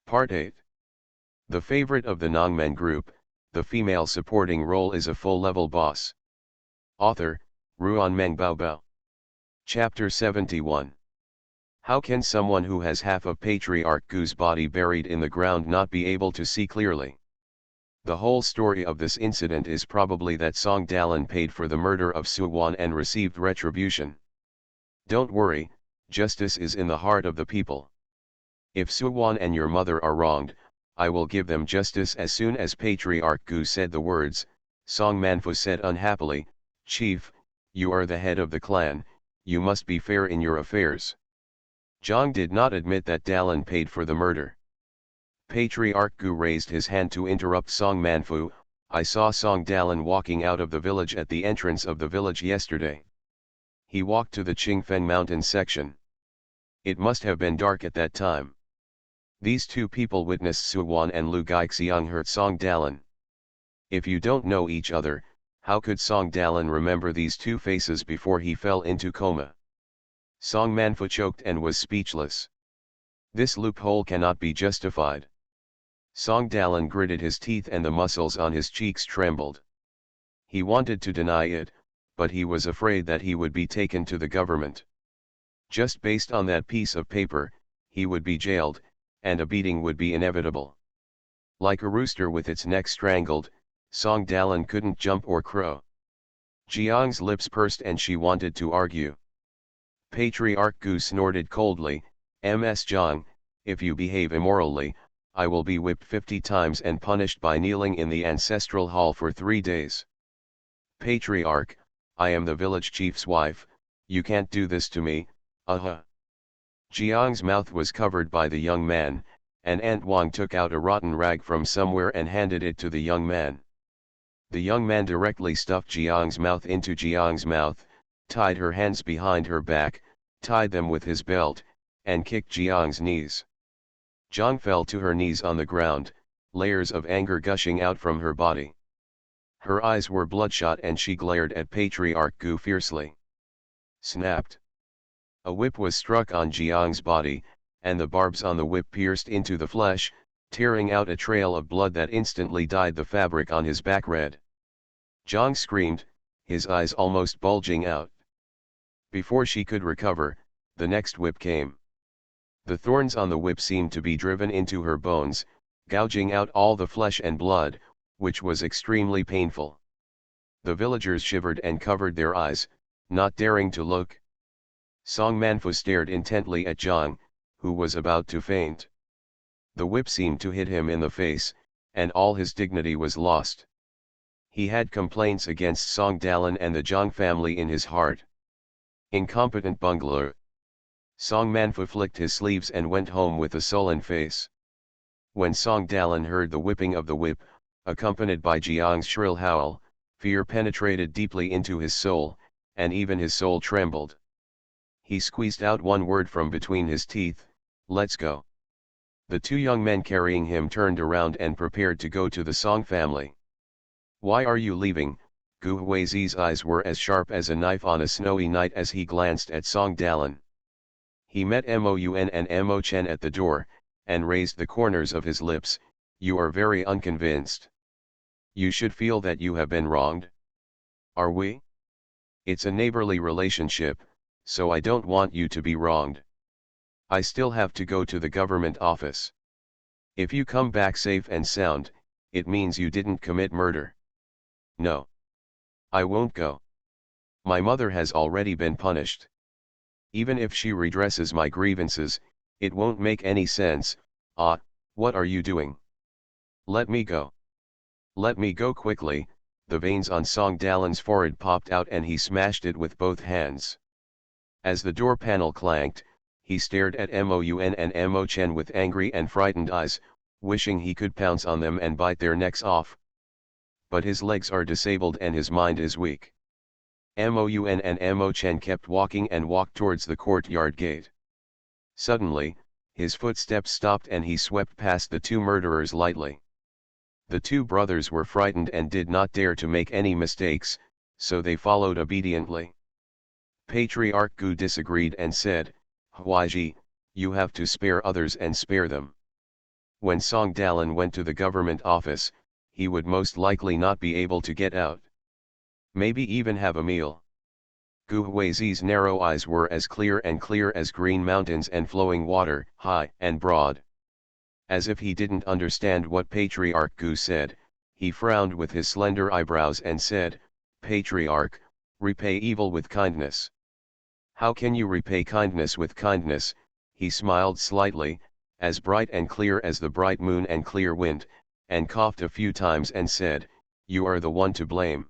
Part 8. The favorite of the Nongmen group, the female supporting role is a full-level boss. Author, Ruanmeng Baobao. Chapter 71. How can someone who has half of Patriarch Gu's body buried in the ground not be able to see clearly? The whole story of this incident is probably that Song Dalan paid for the murder of Suwan and received retribution. Don't worry, justice is in the heart of the people. If Suwan and your mother are wronged, I will give them justice. As soon as Patriarch Gu said the words, Song Manfu said unhappily, Chief, you are the head of the clan, you must be fair in your affairs. Zhang did not admit that Dalan paid for the murder. Patriarch Gu raised his hand to interrupt Song Manfu. I saw Song Dalan walking out of the village at the entrance of the village yesterday. He walked to the Qingfeng mountain section. It must have been dark at that time. These two people witnessed Suwan and Lu Gaixiang hurt Song Dalan. If you don't know each other, how could Song Dalan remember these two faces before he fell into coma? Song Manfu choked and was speechless. This loophole cannot be justified. Song Dalan gritted his teeth and the muscles on his cheeks trembled. He wanted to deny it, but he was afraid that he would be taken to the government. Just based on that piece of paper, he would be jailed, and a beating would be inevitable. Like a rooster with its neck strangled, Song Dalan couldn't jump or crow. Jiang's lips pursed and she wanted to argue. Patriarch Gu snorted coldly, Ms. Jiang, if you behave immorally, I will be whipped 50 times and punished by kneeling in the ancestral hall for 3 days. Patriarch, I am the village chief's wife, you can't do this to me, Jiang's mouth was covered by the young man, and Aunt Wang took out a rotten rag from somewhere and handed it to the young man. The young man directly stuffed Jiang's mouth into Jiang's mouth, tied her hands behind her back, tied them with his belt, and kicked Jiang's knees. Jiang fell to her knees on the ground, layers of anger gushing out from her body. Her eyes were bloodshot and she glared at Patriarch Gu fiercely. Snapped. A whip was struck on Jiang's body, and the barbs on the whip pierced into the flesh, tearing out a trail of blood that instantly dyed the fabric on his back red. Jiang screamed, his eyes almost bulging out. Before she could recover, the next whip came. The thorns on the whip seemed to be driven into her bones, gouging out all the flesh and blood, which was extremely painful. The villagers shivered and covered their eyes, not daring to look. Song Manfu stared intently at Jiang, who was about to faint. The whip seemed to hit him in the face, and all his dignity was lost. He had complaints against Song Dalan and the Jiang family in his heart. Incompetent bungler. Song Manfu flicked his sleeves and went home with a sullen face. When Song Dalan heard the whipping of the whip, accompanied by Jiang's shrill howl, fear penetrated deeply into his soul, and even his soul trembled. He squeezed out one word from between his teeth, let's go. The two young men carrying him turned around and prepared to go to the Song family. Why are you leaving? Gu Huizi's eyes were as sharp as a knife on a snowy night as he glanced at Song Dalan. He met Moun and Mo Chen at the door, and raised the corners of his lips, you are very unconvinced. You should feel that you have been wronged. Are we? It's a neighborly relationship, so I don't want you to be wronged. I still have to go to the government office. If you come back safe and sound, it means you didn't commit murder. No. I won't go. My mother has already been punished. Even if she redresses my grievances, it won't make any sense. What are you doing? Let me go. Let me go quickly. The veins on Song Dalan's forehead popped out and he smashed it with both hands. As the door panel clanked, he stared at Moun and Mo Chen with angry and frightened eyes, wishing he could pounce on them and bite their necks off. But his legs are disabled and his mind is weak. Moun and Mo Chen kept walking and walked towards the courtyard gate. Suddenly, his footsteps stopped and he swept past the two murderers lightly. The two brothers were frightened and did not dare to make any mistakes, so they followed obediently. Patriarch Gu disagreed and said, Huaiji, you have to spare others and spare them. When Song Dalan went to the government office, he would most likely not be able to get out. Maybe even have a meal. Gu Huizi's narrow eyes were as clear as green mountains and flowing water, high and broad. As if he didn't understand what Patriarch Gu said, he frowned with his slender eyebrows and said, "Patriarch, repay evil with kindness." "How can you repay kindness with kindness?" He smiled slightly, as bright and clear as the bright moon and clear wind, and coughed a few times and said, "You are the one to blame."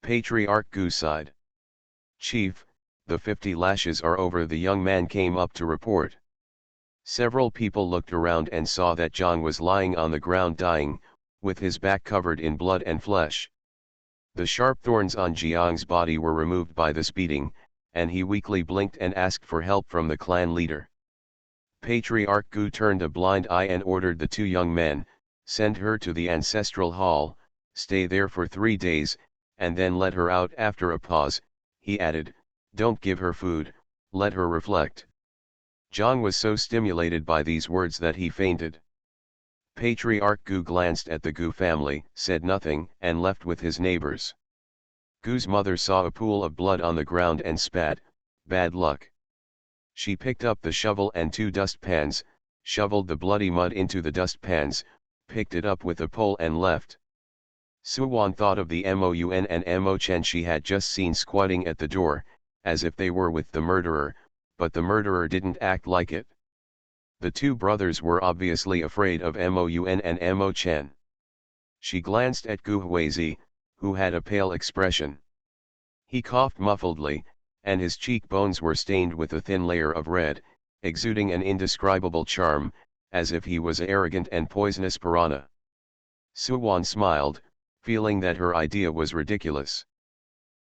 Patriarch Gu sighed. "Chief, the 50 lashes are over." The young man came up to report. Several people looked around and saw that John was lying on the ground dying, with his back covered in blood and flesh. The sharp thorns on Jiang's body were removed by this beating, and he weakly blinked and asked for help from the clan leader. Patriarch Gu turned a blind eye and ordered the 2 young men, "Send her to the ancestral hall, stay there for 3 days, and then let her out." After a pause, he added, "Don't give her food, let her reflect." John was so stimulated by these words that he fainted. Patriarch Gu glanced at the Gu family, said nothing, and left with his neighbors. Gu's mother saw a pool of blood on the ground and spat, "Bad luck." She picked up the shovel and 2 dustpans, shoveled the bloody mud into the dustpans, picked it up with a pole and left. Suwan thought of the Mon and Mo Chen she had just seen squatting at the door, as if they were with the murderer, but the murderer didn't act like it. The 2 brothers were obviously afraid of Mon and Mo Chen. She glanced at Gu Huizi, who had a pale expression. He coughed muffledly, and his cheekbones were stained with a thin layer of red, exuding an indescribable charm, as if he was an arrogant and poisonous piranha. Suwan smiled, feeling that her idea was ridiculous.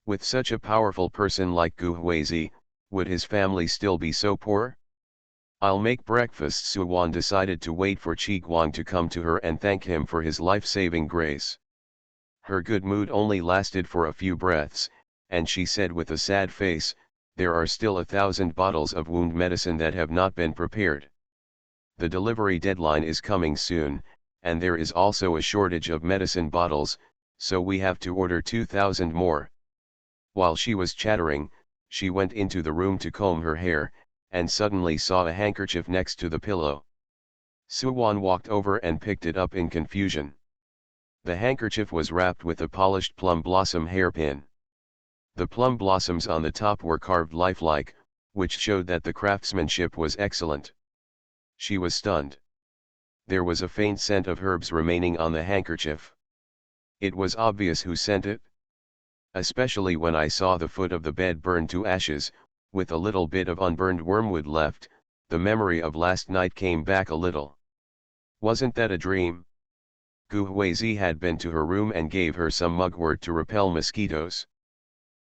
With such a powerful person like Gu Huizi, would his family still be so poor? "I'll make breakfast." Suwan decided to wait for Chi Guang to come to her and thank him for his life-saving grace. Her good mood only lasted for a few breaths, and she said with a sad face, "There are still 1,000 bottles of wound medicine that have not been prepared. The delivery deadline is coming soon, and there is also a shortage of medicine bottles, so we have to order 2,000 more." While she was chattering, she went into the room to comb her hair, and suddenly saw a handkerchief next to the pillow. Suwan walked over and picked it up in confusion. The handkerchief was wrapped with a polished plum blossom hairpin. The plum blossoms on the top were carved lifelike, which showed that the craftsmanship was excellent. She was stunned. There was a faint scent of herbs remaining on the handkerchief. It was obvious who sent it. Especially when I saw the foot of the bed burned to ashes, with a little bit of unburned wormwood left, the memory of last night came back a little. Wasn't that a dream? Gu Huizi had been to her room and gave her some mugwort to repel mosquitoes.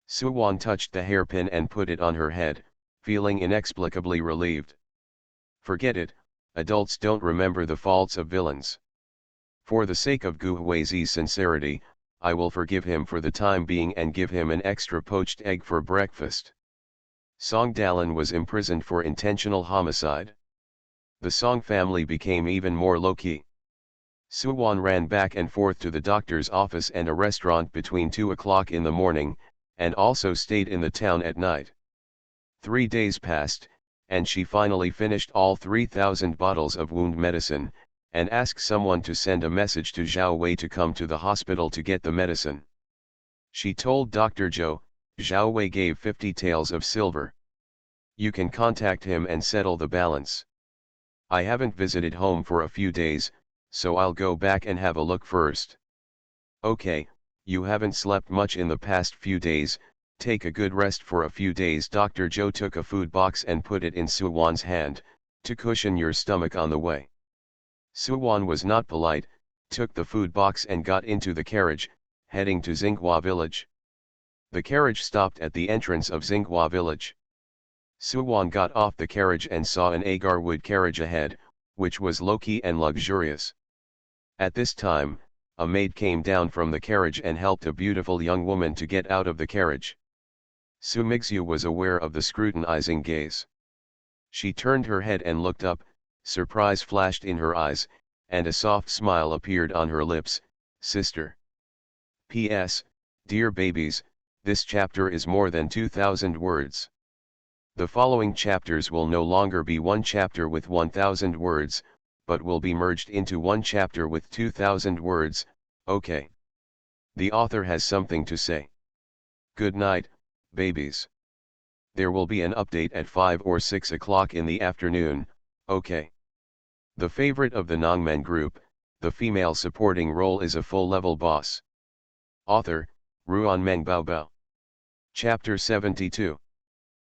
Suwan touched the hairpin and put it on her head, feeling inexplicably relieved. Forget it, adults don't remember the faults of villains. For the sake of Gu Huizi's sincerity, I will forgive him for the time being and give him an extra poached egg for breakfast. Song Dalan was imprisoned for intentional homicide. The Song family became even more low-key. Suwan ran back and forth to the doctor's office and a restaurant between 2 o'clock in the morning, and also stayed in the town at night. 3 days passed, and she finally finished all 3,000 bottles of wound medicine, and asked someone to send a message to Zhao Wei to come to the hospital to get the medicine. She told Dr. Zhou. Zhao Wei gave 50 taels of silver. "You can contact him and settle the balance. I haven't visited home for a few days, so I'll go back and have a look first." "Okay, you haven't slept much in the past few days, take a good rest for a few days." Dr. Zhou took a food box and put it in Suwan's hand, "to cushion your stomach on the way." Suwan was not polite, took the food box and got into the carriage, heading to Xinghua village. The carriage stopped at the entrance of Xinghua village. Suwan got off the carriage and saw an agar wood carriage ahead, which was low-key and luxurious. At this time, a maid came down from the carriage and helped a beautiful young woman to get out of the carriage. Su Mingxiu was aware of the scrutinizing gaze. She turned her head and looked up, Surprise flashed in her eyes, and a soft smile appeared on her lips. Sister. P.S. Dear babies, this chapter is more than 2,000 words. The following chapters will no longer be one chapter with 1,000 words, but will be merged into one chapter with 2,000 words, okay. The author has something to say. Good night, babies. There will be an update at 5 or 6 o'clock in the afternoon, okay. The favorite of the Nongmen group, the female supporting role is a full-level boss. Author, Ruanmeng Baobao. Chapter 72.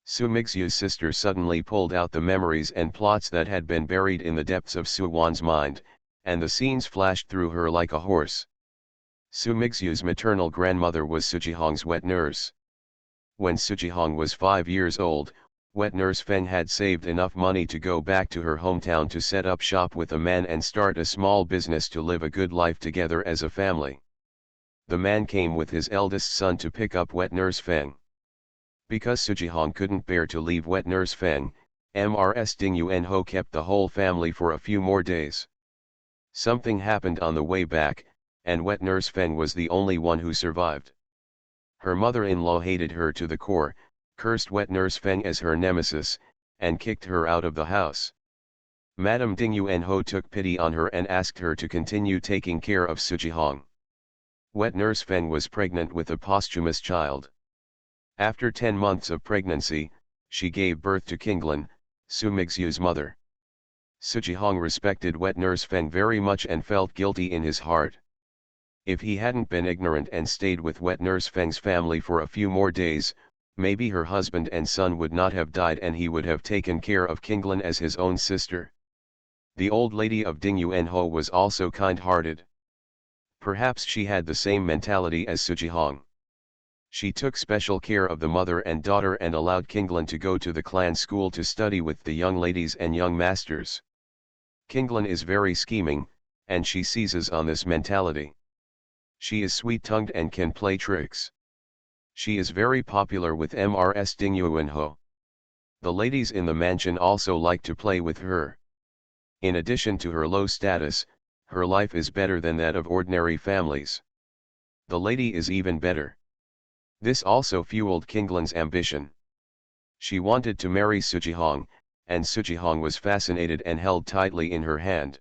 Su Mixu's sister suddenly pulled out the memories and plots that had been buried in the depths of Su Wan's mind, and the scenes flashed through her like a horse. Su Mixu's maternal grandmother was Sujihong's wet nurse. When Sujihong was 5 years old, wet nurse Feng had saved enough money to go back to her hometown to set up shop with a man and start a small business to live a good life together as a family. The man came with his eldest son to pick up wet nurse Feng. Because Sujihong couldn't bear to leave wet nurse Feng, Mrs. Ding Yuanho kept the whole family for a few more days. Something happened on the way back, and wet nurse Feng was the only one who survived. Her mother-in-law hated her to the core, cursed wet nurse Feng as her nemesis, and kicked her out of the house. Madame Ding Yuanho took pity on her and asked her to continue taking care of Sujihong. Wet nurse Feng was pregnant with a posthumous child. After 10 months of pregnancy, she gave birth to Qinglan, Su Mixu's mother. Sujihong respected wet nurse Feng very much and felt guilty in his heart. If he hadn't been ignorant and stayed with wet nurse Feng's family for a few more days, maybe her husband and son would not have died and he would have taken care of Qinglan as his own sister. The old lady of Ding Yuanho was also kind-hearted. Perhaps she had the same mentality as Sujihong. She took special care of the mother and daughter and allowed Qinglan to go to the clan school to study with the young ladies and young masters. Qinglan is very scheming, and she seizes on this mentality. She is sweet-tongued and can play tricks. She is very popular with Mrs. Ding Yuanho. The ladies in the mansion also like to play with her. In addition to her low status, her life is better than that of ordinary families. The lady is even better. This also fueled Qinglan's ambition. She wanted to marry Sujihong, and Sujihong was fascinated and held tightly in her hand.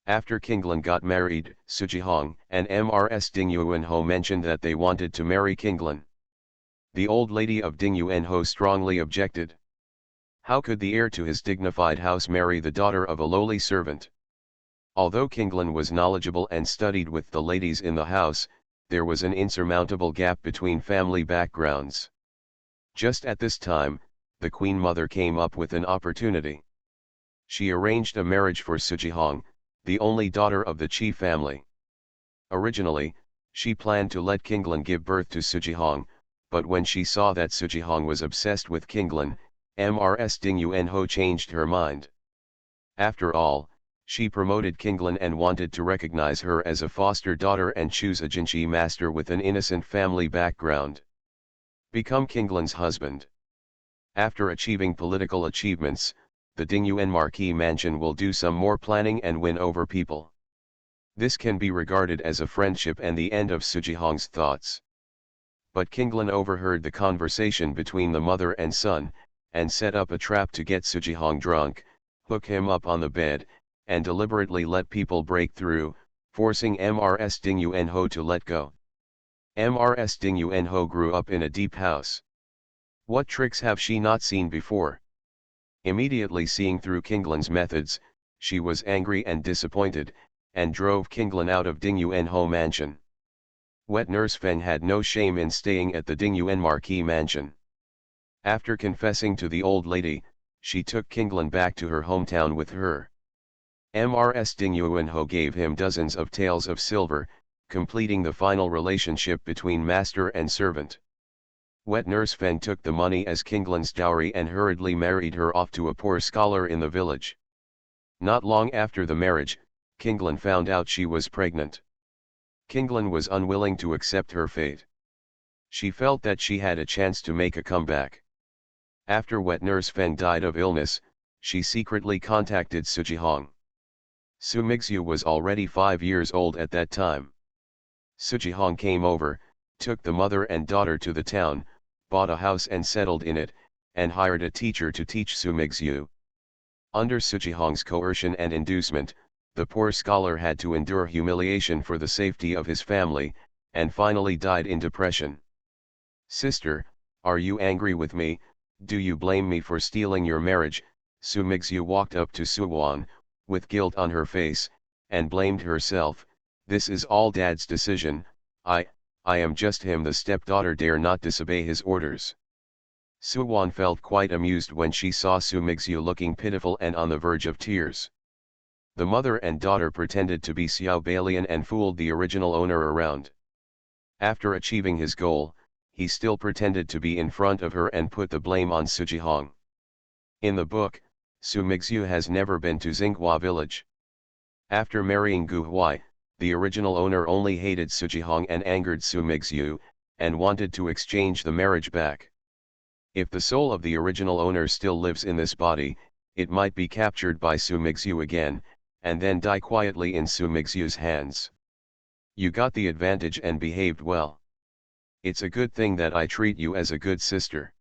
After Qinglan got married, Sujihong and Mrs. Ding Yuanho mentioned that they wanted to marry Qinglan. The old lady of Ding Yuanho strongly objected. How could the heir to his dignified house marry the daughter of a lowly servant? Although Qinglan was knowledgeable and studied with the ladies in the house, there was an insurmountable gap between family backgrounds. Just at this time, the Queen Mother came up with an opportunity. She arranged a marriage for Sujihong, the only daughter of the Qi family. Originally, she planned to let Qinglan give birth to Sujihong, but when she saw that Sujihong was obsessed with Qinglan, Mrs. Ding Yuanho changed her mind. After all, she promoted Qinglan and wanted to recognize her as a foster daughter and choose a Jinchi master with an innocent family background. Become Qinglan's husband. After achieving political achievements, the Dingyuan Marquis mansion will do some more planning and win over people. This can be regarded as a friendship and the end of Sujihong's thoughts. But Qinglan overheard the conversation between the mother and son, and set up a trap to get Sujihong drunk, hook him up on the bed, and deliberately let people break through, forcing Mrs. Ding Yuanho to let go. Mrs. Ding Yuanho grew up in a deep house. What tricks have she not seen before? Immediately seeing through Qinglan's methods, she was angry and disappointed, and drove Qinglan out of Ding Yuanho mansion. Wet nurse Feng had no shame in staying at the Dingyuan Marquis mansion. After confessing to the old lady, she took Qinglan back to her hometown with her. Mrs. Ding Yuanho gave him dozens of taels of silver, completing the final relationship between master and servant. Wet nurse Feng took the money as Qinglan's dowry and hurriedly married her off to a poor scholar in the village. Not long after the marriage, Qinglan found out she was pregnant. Qinglan was unwilling to accept her fate. She felt that she had a chance to make a comeback. After wet nurse Feng died of illness, she secretly contacted Sujihong. Su Mingxiu was already 5 years old at that time. Sujihong came over, took the mother and daughter to the town, bought a house and settled in it, and hired a teacher to teach Su Mingxiu. Under Sujihong's coercion and inducement, the poor scholar had to endure humiliation for the safety of his family, and finally died in depression. "Sister, are you angry with me? Do you blame me for stealing your marriage?" Su Mingxiu walked up to Suwan, with guilt on her face, and blamed herself. "This is all Dad's decision. I am just him." The stepdaughter dare not disobey his orders. Suwan felt quite amused when she saw Su Mingxiu looking pitiful and on the verge of tears. The mother and daughter pretended to be Xiao Balian and fooled the original owner around. After achieving his goal, he still pretended to be in front of her and put the blame on Sujihong. In the book, Su Mingxiu has never been to Xinghua village. After marrying Gu Huai, the original owner only hated Sujihong and angered Su Mingxiu, and wanted to exchange the marriage back. If the soul of the original owner still lives in this body, it might be captured by Su Mingxiu again, and then die quietly in Su Mingxiu's hands. "You got the advantage and behaved well. It's a good thing that I treat you as a good sister.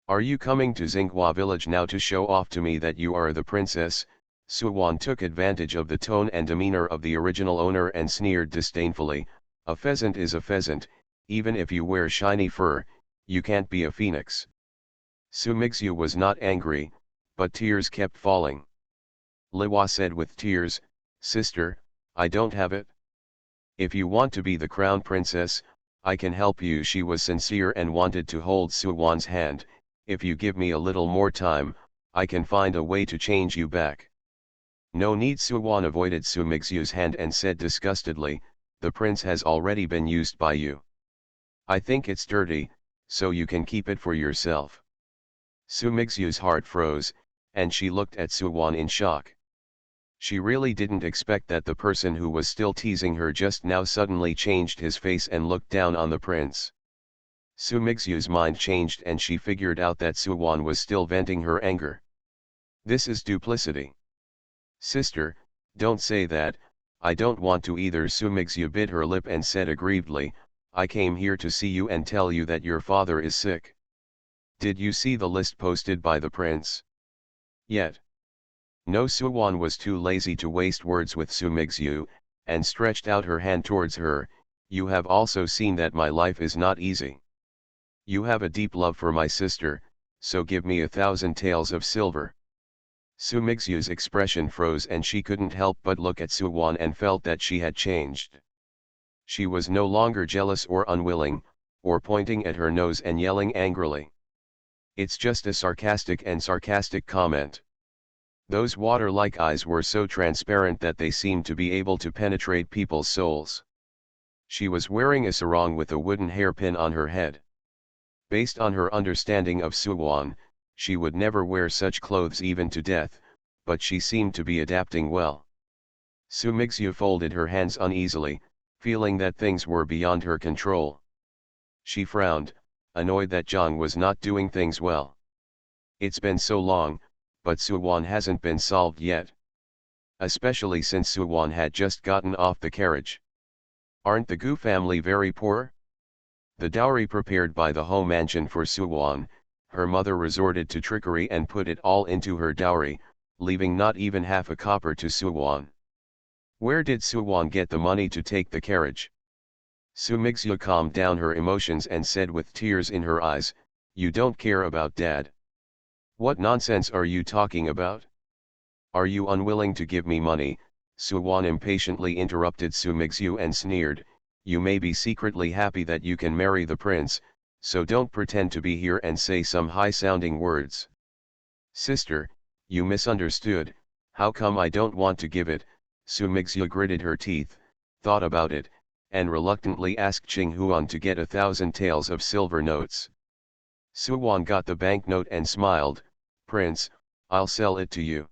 Are you coming to Xinghua village now to show off to me that you are the princess?" Suwan took advantage of the tone and demeanor of the original owner and sneered disdainfully, "A pheasant is a pheasant, even if you wear shiny fur, you can't be a phoenix." Su Mingxiu was not angry, but tears kept falling. Liwa said with tears, "Sister, I don't have it. If you want to be the crown princess, I can help you." She was sincere and wanted to hold Suwan's hand. "If you give me a little more time, I can find a way to change you back." "No need." Suwan avoided Su Mingxiu's hand and said disgustedly, "The prince has already been used by you. I think it's dirty, so you can keep it for yourself." Su Mingxiu's heart froze, and she looked at Suwan in shock. She really didn't expect that the person who was still teasing her just now suddenly changed his face and looked down on the prince. Su Mingxiu's mind changed and she figured out that Suwan was still venting her anger. This is duplicity. "Sister, don't say that, I don't want to either." Su Mingxiu bit her lip and said aggrievedly, "I came here to see you and tell you that your father is sick. Did you see the list posted by the prince?" "Yet." No. Suwan was too lazy to waste words with Su Mingxiu, and stretched out her hand towards her. "You have also seen that my life is not easy. You have a deep love for my sister, so give me 1,000 taels of silver." Su Mingxiu's expression froze and she couldn't help but look at Suwan and felt that she had changed. She was no longer jealous or unwilling, or pointing at her nose and yelling angrily. "It's just a sarcastic comment." Those water-like eyes were so transparent that they seemed to be able to penetrate people's souls. She was wearing a sarong with a wooden hairpin on her head. Based on her understanding of Suwan, she would never wear such clothes even to death, but she seemed to be adapting well. Su Mingxiu folded her hands uneasily, feeling that things were beyond her control. She frowned, annoyed that Zhang was not doing things well. It's been so long, but Suwan hasn't been solved yet. Especially since Suwan had just gotten off the carriage. Aren't the Gu family very poor? The dowry prepared by the home mansion for Suwan, her mother resorted to trickery and put it all into her dowry, leaving not even half a copper to Suwan. Where did Suwan get the money to take the carriage? Su Mingxiu calmed down her emotions and said with tears in her eyes, "You don't care about Dad." "What nonsense are you talking about? Are you unwilling to give me money?" Suwan impatiently interrupted Su Mingxiu and sneered, "You may be secretly happy that you can marry the prince, so don't pretend to be here and say some high-sounding words." "Sister, you misunderstood. How come I don't want to give it?" Su Mingxiu gritted her teeth, thought about it, and reluctantly asked Qing Huan to get 1,000 taels of silver notes. Suwan got the banknote and smiled, "Prince, I'll sell it to you."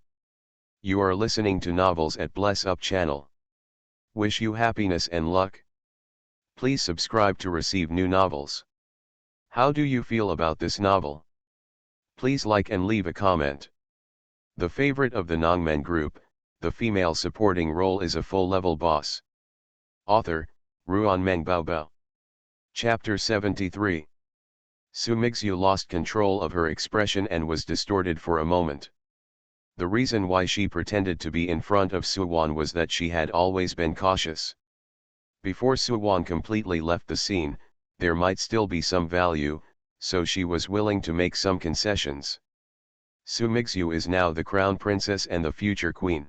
You are listening to Novels at Bless Up channel. Wish you happiness and luck. Please subscribe to receive new novels. How do you feel about this novel? Please like and leave a comment. The favorite of the Nongmen group, the female supporting role is a full-level boss. Author, Ruanmeng Baobao. Chapter 73. Su Mixu lost control of her expression and was distorted for a moment. The reason why she pretended to be in front of Suwon was that she had always been cautious. Before Suwon completely left the scene, there might still be some value, so she was willing to make some concessions. Su Mixu is now the crown princess and the future queen.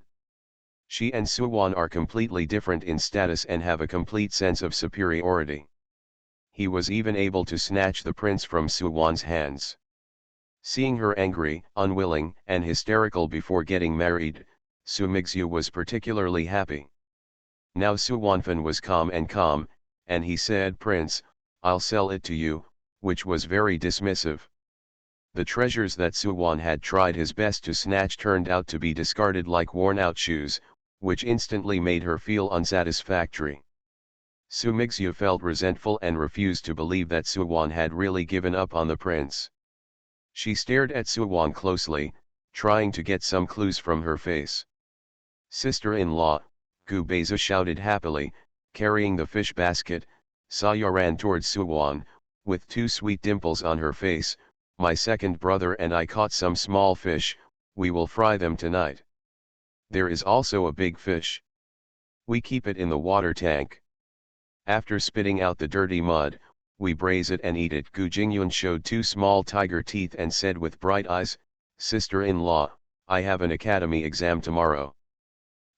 She and Suwon are completely different in status and have a complete sense of superiority. He was even able to snatch the prince from Suwon's hands. Seeing her angry, unwilling, and hysterical before getting married, Su Mixu was particularly happy. Now Suwonfen was calm, and he said, "Prince, I'll sell it to you," which was very dismissive. The treasures that Suwon had tried his best to snatch turned out to be discarded like worn-out shoes, which instantly made her feel unsatisfactory. Su Mixu felt resentful and refused to believe that Suwon had really given up on the prince. She stared at Suwon closely, trying to get some clues from her face. "Sister-in-law," Gu Beizu shouted happily, carrying the fish basket. Saya ran towards Suwon, with two sweet dimples on her face. "My second brother and I caught some small fish, we will fry them tonight. There is also a big fish. We keep it in the water tank. After spitting out the dirty mud, we braise it and eat it." Gu Jingyun showed two small tiger teeth and said with bright eyes, "Sister-in-law, I have an academy exam tomorrow."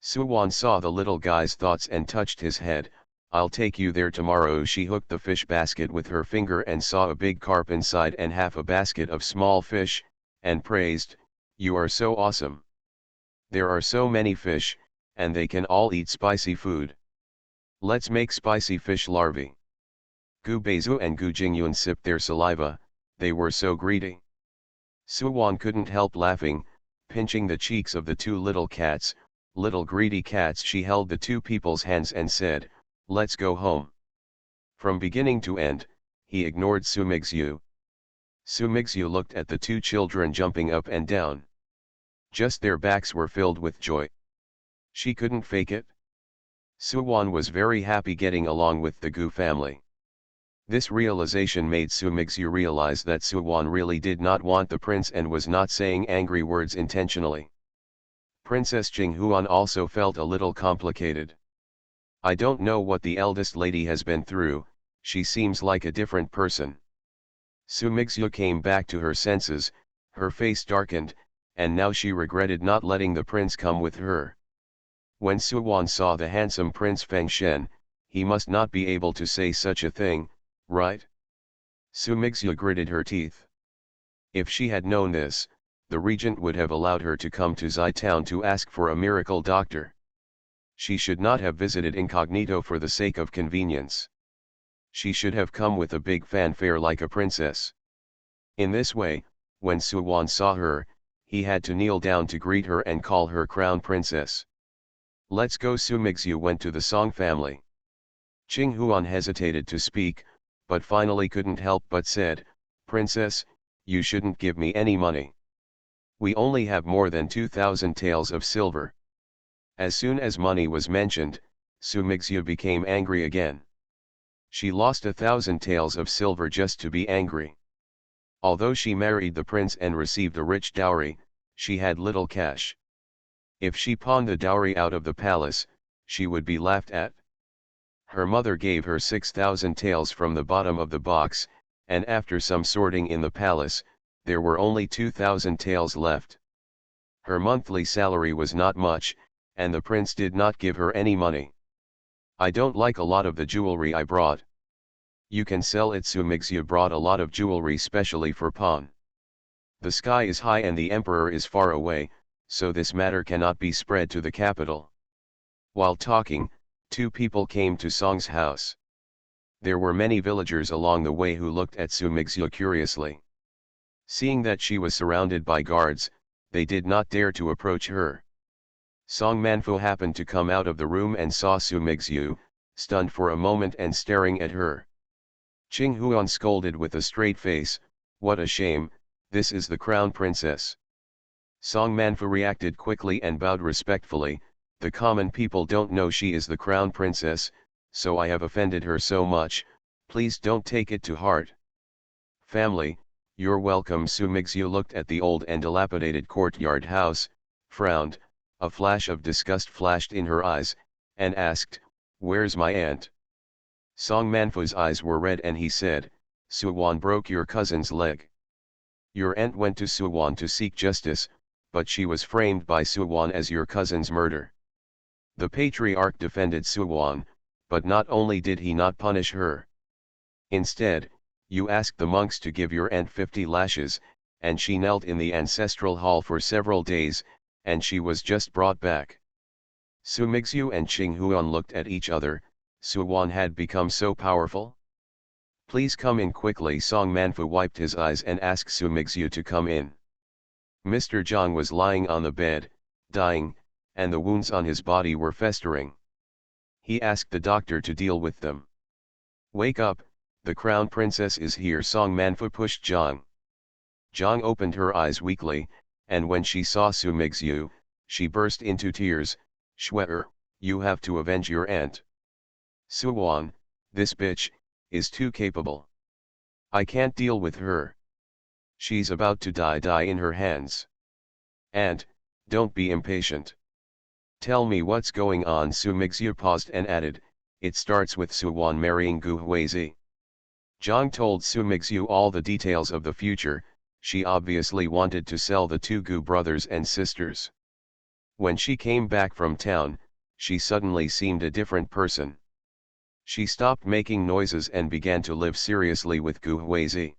Suwon saw the little guy's thoughts and touched his head. "I'll take you there tomorrow." She hooked the fish basket with her finger and saw a big carp inside and half a basket of small fish, and praised, "You are so awesome. There are so many fish, and they can all eat spicy food. Let's make spicy fish larvae." Gu Beizu and Gu Jingyun sipped their saliva, they were so greedy. Suwon couldn't help laughing, pinching the cheeks of the two little cats, little greedy cats. She held the two people's hands and said, "Let's go home." From beginning to end, he ignored Su Mixu. Su Mixu looked at the two children jumping up and down. Just their backs were filled with joy. She couldn't fake it. Suwon was very happy getting along with the Gu family. This realization made Su Mixu realize that Suwon really did not want the prince and was not saying angry words intentionally. Princess Jinghuan also felt a little complicated. "I don't know what the eldest lady has been through, she seems like a different person." Su Mixu came back to her senses, her face darkened, and now she regretted not letting the prince come with her. When Suwon saw the handsome Prince Feng Shen, he must not be able to say such a thing, right? Su Mixu gritted her teeth. If she had known this, the regent would have allowed her to come to Zai Town to ask for a miracle doctor. She should not have visited incognito for the sake of convenience. She should have come with a big fanfare like a princess. In this way, when Suwon saw her, he had to kneel down to greet her and call her crown princess. "Let's go." Su Mixu went to the Song family. Qinghuan hesitated to speak, but finally couldn't help but said, "Princess, you shouldn't give me any money. We only have more than 2,000 taels of silver." As soon as money was mentioned, Su Mixu became angry again. She lost 1,000 taels of silver just to be angry. Although she married the prince and received a rich dowry, she had little cash. If she pawned the dowry out of the palace, she would be laughed at. Her mother gave her 6,000 taels from the bottom of the box, and after some sorting in the palace, there were only 2,000 taels left. Her monthly salary was not much, and the prince did not give her any money. "I don't like a lot of the jewelry I brought." "You can sell it." Su Mixu brought a lot of jewelry specially for pawn. The sky is high and the emperor is far away, so this matter cannot be spread to the capital. While talking, two people came to Song's house. There were many villagers along the way who looked at Su Mixu curiously. Seeing that she was surrounded by guards, they did not dare to approach her. Song Manfu happened to come out of the room and saw Su Mixu, stunned for a moment and staring at her. Qinghuan scolded with a straight face, "What a shame, this is the crown princess." Song Manfu reacted quickly and bowed respectfully. The common people don't know she is the crown princess, so I have offended her so much, please don't take it to heart. Family, you're welcome. Su Mingxiu looked at the old and dilapidated courtyard house, frowned, a flash of disgust flashed in her eyes, and asked, "Where's my aunt?" Song Manfu's eyes were red and he said, "Suwan broke your cousin's leg. Your aunt went to Suwan to seek justice, but she was framed by Suwan as your cousin's murder. The patriarch defended Suwan, but not only did he not punish her. Instead, you asked the monks to give your aunt 50 lashes, and she knelt in the ancestral hall for several days, and she was just brought back." Su Mingxiu and Qing Huan looked at each other. Suwan had become so powerful? "Please come in quickly." Song Manfu wiped his eyes and asked Su Mingxiu to come in. Mr. Zhang was lying on the bed, dying, and the wounds on his body were festering. He asked the doctor to deal with them. "Wake up, the crown princess is here." Song Manfu pushed Zhang. Zhang opened her eyes weakly, and when she saw Su Mingxiu, she burst into tears. "Shwe'er, you have to avenge your aunt. Suwan, this bitch, is too capable. I can't deal with her. She's about to die in her hands. And, don't be impatient. Tell me what's going on." Su Mingxiu paused and added, "It starts with Suwan marrying Gu Huizi." Zhang told Su Mingxiu all the details of the future. She obviously wanted to sell the two Gu brothers and sisters. When she came back from town, she suddenly seemed a different person. She stopped making noises and began to live seriously with Gu Huizi.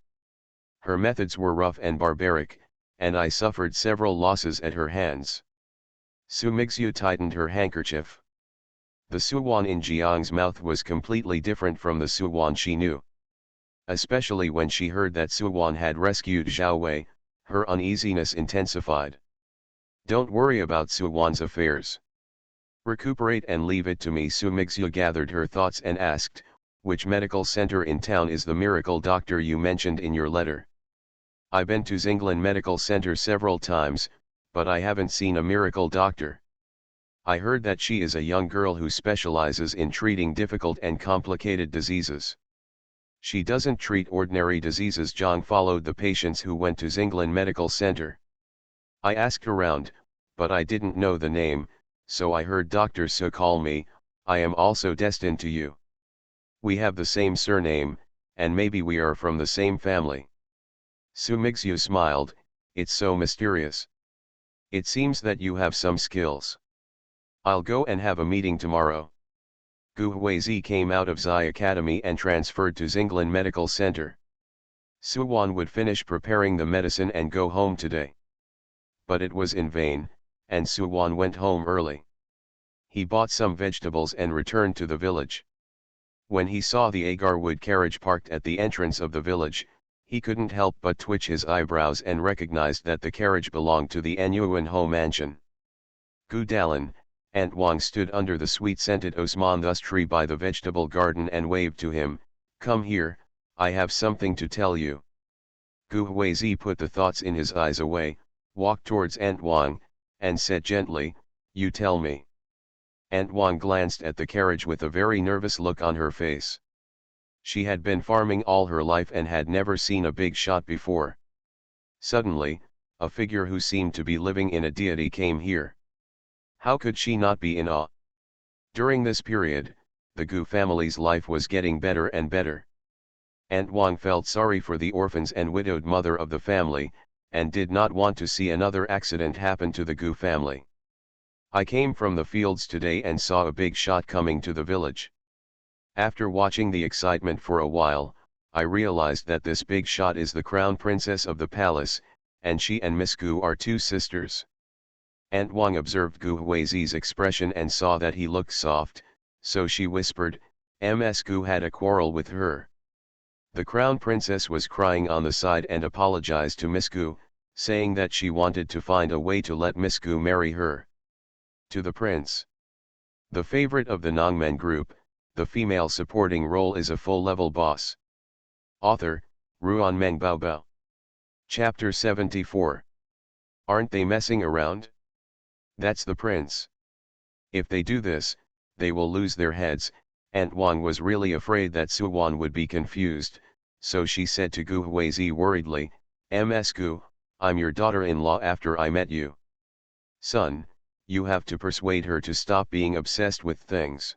Her methods were rough and barbaric, and I suffered several losses at her hands. Su Mingxiu tightened her handkerchief. The Suwan in Jiang's mouth was completely different from the Suwan she knew. Especially when she heard that Suwan had rescued Zhao Wei, her uneasiness intensified. "Don't worry about Suwan's affairs. Recuperate and leave it to me." Su Mingxiu gathered her thoughts and asked, "Which medical center in town is the miracle doctor you mentioned in your letter?" "I've been to Xinglan Medical Center several times, but I haven't seen a miracle doctor. I heard that she is a young girl who specializes in treating difficult and complicated diseases." "She doesn't treat ordinary diseases." Zhang followed the patients who went to Xinglan Medical Center. "I asked around, but I didn't know the name, so I heard Dr. Su call me. I am also destined to you. We have the same surname, and maybe we are from the same family." Su Mingxiu smiled. "It's so mysterious. It seems that you have some skills. I'll go and have a meeting tomorrow." Gu Huizi came out of Zai Academy and transferred to Xinglan Medical Center. Suwan would finish preparing the medicine and go home today. But it was in vain, and Suwan went home early. He bought some vegetables and returned to the village. When he saw the agar wood carriage parked at the entrance of the village, he couldn't help but twitch his eyebrows and recognized that the carriage belonged to the Anyuan Ho mansion. Gu Dalin, Aunt Wang stood under the sweet-scented osmanthus tree by the vegetable garden and waved to him, "Come here, I have something to tell you." Gu Huizi put the thoughts in his eyes away, walked towards Aunt Wang, and said gently, "You tell me." Aunt Wang glanced at the carriage with a very nervous look on her face. She had been farming all her life and had never seen a big shot before. Suddenly, a figure who seemed to be living in a deity came here. How could she not be in awe? During this period, the Gu family's life was getting better and better. Aunt Wang felt sorry for the orphans and widowed mother of the family, and did not want to see another accident happen to the Gu family. "I came from the fields today and saw a big shot coming to the village. After watching the excitement for a while, I realized that this big shot is the crown princess of the palace, and she and Miss Gu are two sisters." Aunt Wang observed Gu Huizi's expression and saw that he looked soft, so she whispered, "Ms. Gu had a quarrel with her." The crown princess was crying on the side and apologized to Miss Gu, saying that she wanted to find a way to let Miss Gu marry her. To the prince. The favorite of the Nongmen group, the female supporting role is a full-level boss. Author, Ruan Meng Baobao. Chapter 74. Aren't they messing around? That's the prince. If they do this, they will lose their heads. Aunt Wang was really afraid that Suwan would be confused, so she said to Gu Huizi worriedly, "Ms. Gu, I'm your daughter-in-law after I met you. Son, you have to persuade her to stop being obsessed with things."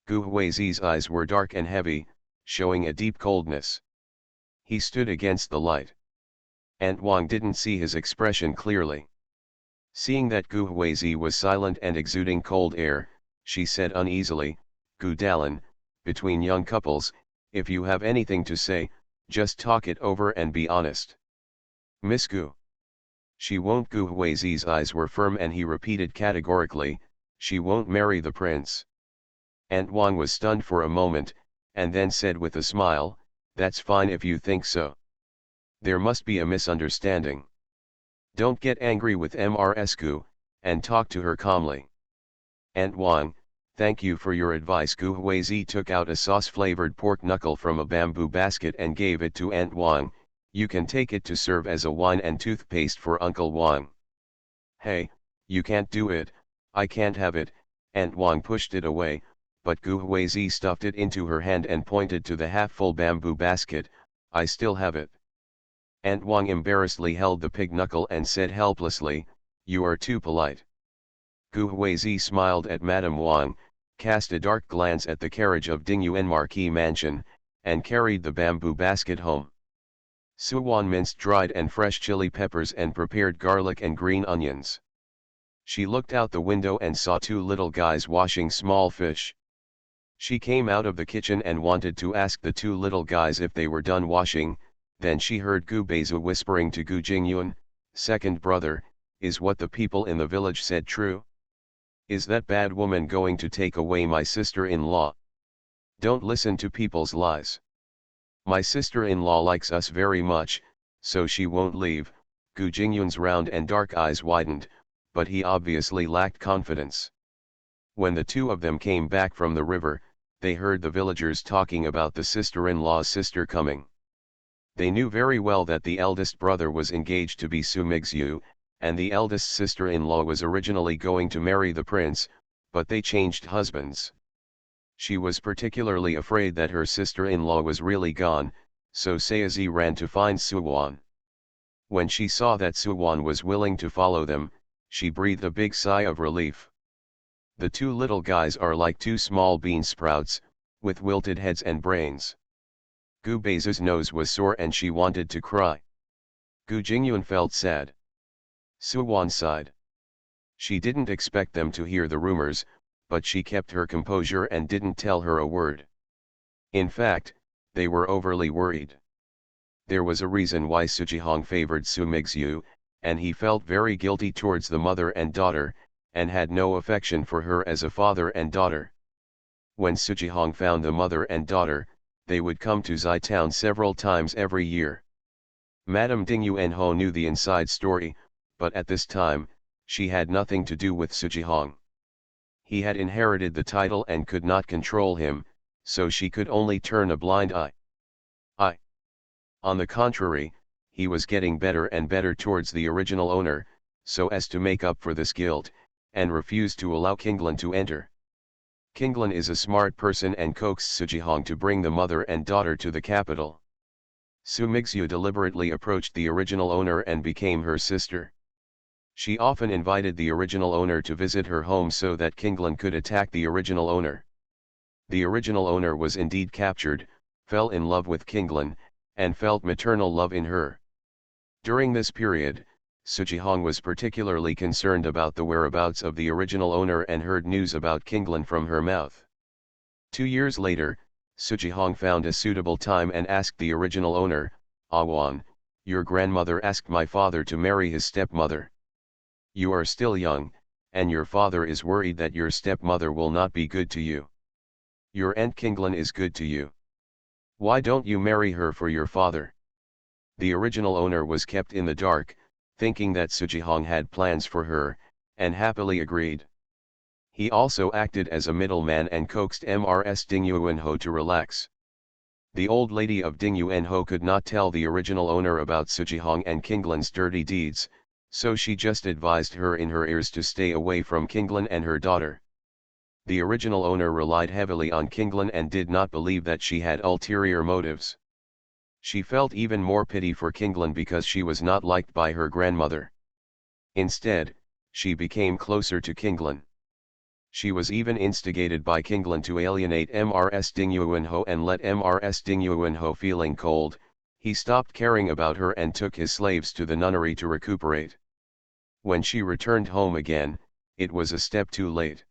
Gu Huizi's eyes were dark and heavy, showing a deep coldness. He stood against the light. Aunt Wang didn't see his expression clearly. Seeing that Gu Huizi was silent and exuding cold air, she said uneasily, "Gu Dalin, between young couples, if you have anything to say, just talk it over and be honest." "Miss Gu. She won't." Gu Huizi's eyes were firm and he repeated categorically, "She won't marry the prince." Aunt Wang was stunned for a moment, and then said with a smile, "That's fine if you think so. There must be a misunderstanding. Don't get angry with Ms. Gu, and talk to her calmly." "Aunt Wang, thank you for your advice." Gu Huizi took out a sauce-flavored pork knuckle from a bamboo basket and gave it to Aunt Wang. "You can take it to serve as a wine and toothpaste for Uncle Wang." "Hey, you can't do it, I can't have it." Aunt Wang pushed it away, but Gu Huizi stuffed it into her hand and pointed to the half-full bamboo basket. "I still have it." Aunt Wang embarrassedly held the pig knuckle and said helplessly, "You are too polite." Gu Huizi smiled at Madame Wang, cast a dark glance at the carriage of Dingyuan Marquis Mansion, and carried the bamboo basket home. Suwan minced dried and fresh chili peppers and prepared garlic and green onions. She looked out the window and saw two little guys washing small fish. She came out of the kitchen and wanted to ask the two little guys if they were done washing. Then she heard Gu Beizu whispering to Gu Jingyun, "Second brother, is what the people in the village said true? Is that bad woman going to take away my sister-in-law? Don't listen to people's lies. My sister-in-law likes us very much, so she won't leave." Gu Jingyun's round and dark eyes widened, but he obviously lacked confidence. When the two of them came back from the river, they heard the villagers talking about the sister-in-law's sister coming. They knew very well that the eldest brother was engaged to be Su Mingxiu, and the eldest sister-in-law was originally going to marry the prince, but they changed husbands. She was particularly afraid that her sister-in-law was really gone, so Sayazi ran to find Suwan. When she saw that Suwan was willing to follow them, she breathed a big sigh of relief. The two little guys are like two small bean sprouts, with wilted heads and brains. Gu Beizu's nose was sore and she wanted to cry. Gu Jingyun felt sad. Suwan sighed. She didn't expect them to hear the rumors, but she kept her composure and didn't tell her a word. In fact, they were overly worried. There was a reason why Sujihong favored Su Mingxiu, and he felt very guilty towards the mother and daughter, and had no affection for her as a father and daughter. When Sujihong found the mother and daughter, they would come to Zai Town several times every year. Madame Dingyuan Ho knew the inside story, but at this time, she had nothing to do with Sujihong. He had inherited the title and could not control him, so she could only turn a blind eye. On the contrary, he was getting better and better towards the original owner, so as to make up for this guilt, and refused to allow Kinglan to enter. Kinglan is a smart person and coaxed Sujihong to bring the mother and daughter to the capital. Su Mingxiu deliberately approached the original owner and became her sister. She often invited the original owner to visit her home so that Kinglan could attack the original owner. The original owner was indeed captured, fell in love with Kinglan, and felt maternal love in her. During this period, Sujihong was particularly concerned about the whereabouts of the original owner and heard news about Kinglan from her mouth. 2 years later, Sujihong found a suitable time and asked the original owner, "Awan, your grandmother asked my father to marry his stepmother. You are still young, and your father is worried that your stepmother will not be good to you. Your aunt Kinglan is good to you. Why don't you marry her for your father?" The original owner was kept in the dark, thinking that Sujihong had plans for her, and happily agreed. He also acted as a middleman and coaxed Ms. Dingyuanho to relax. The old lady of Dingyuanho could not tell the original owner about Sujihong and Kinglan's dirty deeds, So she just advised her in her ears to stay away from Kinglin and her daughter. The original owner relied heavily on Kinglin and did not believe that she had ulterior motives. She felt even more pity for Kinglin because she was not liked by her grandmother. Instead, she became closer to Kinglin. She was even instigated by Kinglin to alienate Mrs. Ding Yuanho and let Mrs. Ding Yuanho feeling cold. He stopped caring about her and took his slaves to the nunnery to recuperate. When she returned home again, it was a step too late.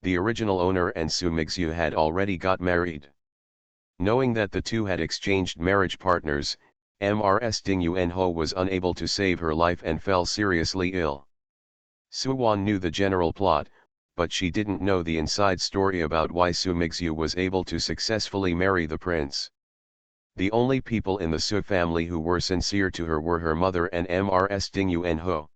The original owner and Su Mingxiu had already got married. Knowing that the two had exchanged marriage partners, Mrs. Ding Yuanho was unable to save her life and fell seriously ill. Su Wan knew the general plot, but she didn't know the inside story about why Su Mingxiu was able to successfully marry the prince. The only people in the Su family who were sincere to her were her mother and Mrs. Ding Yuanho.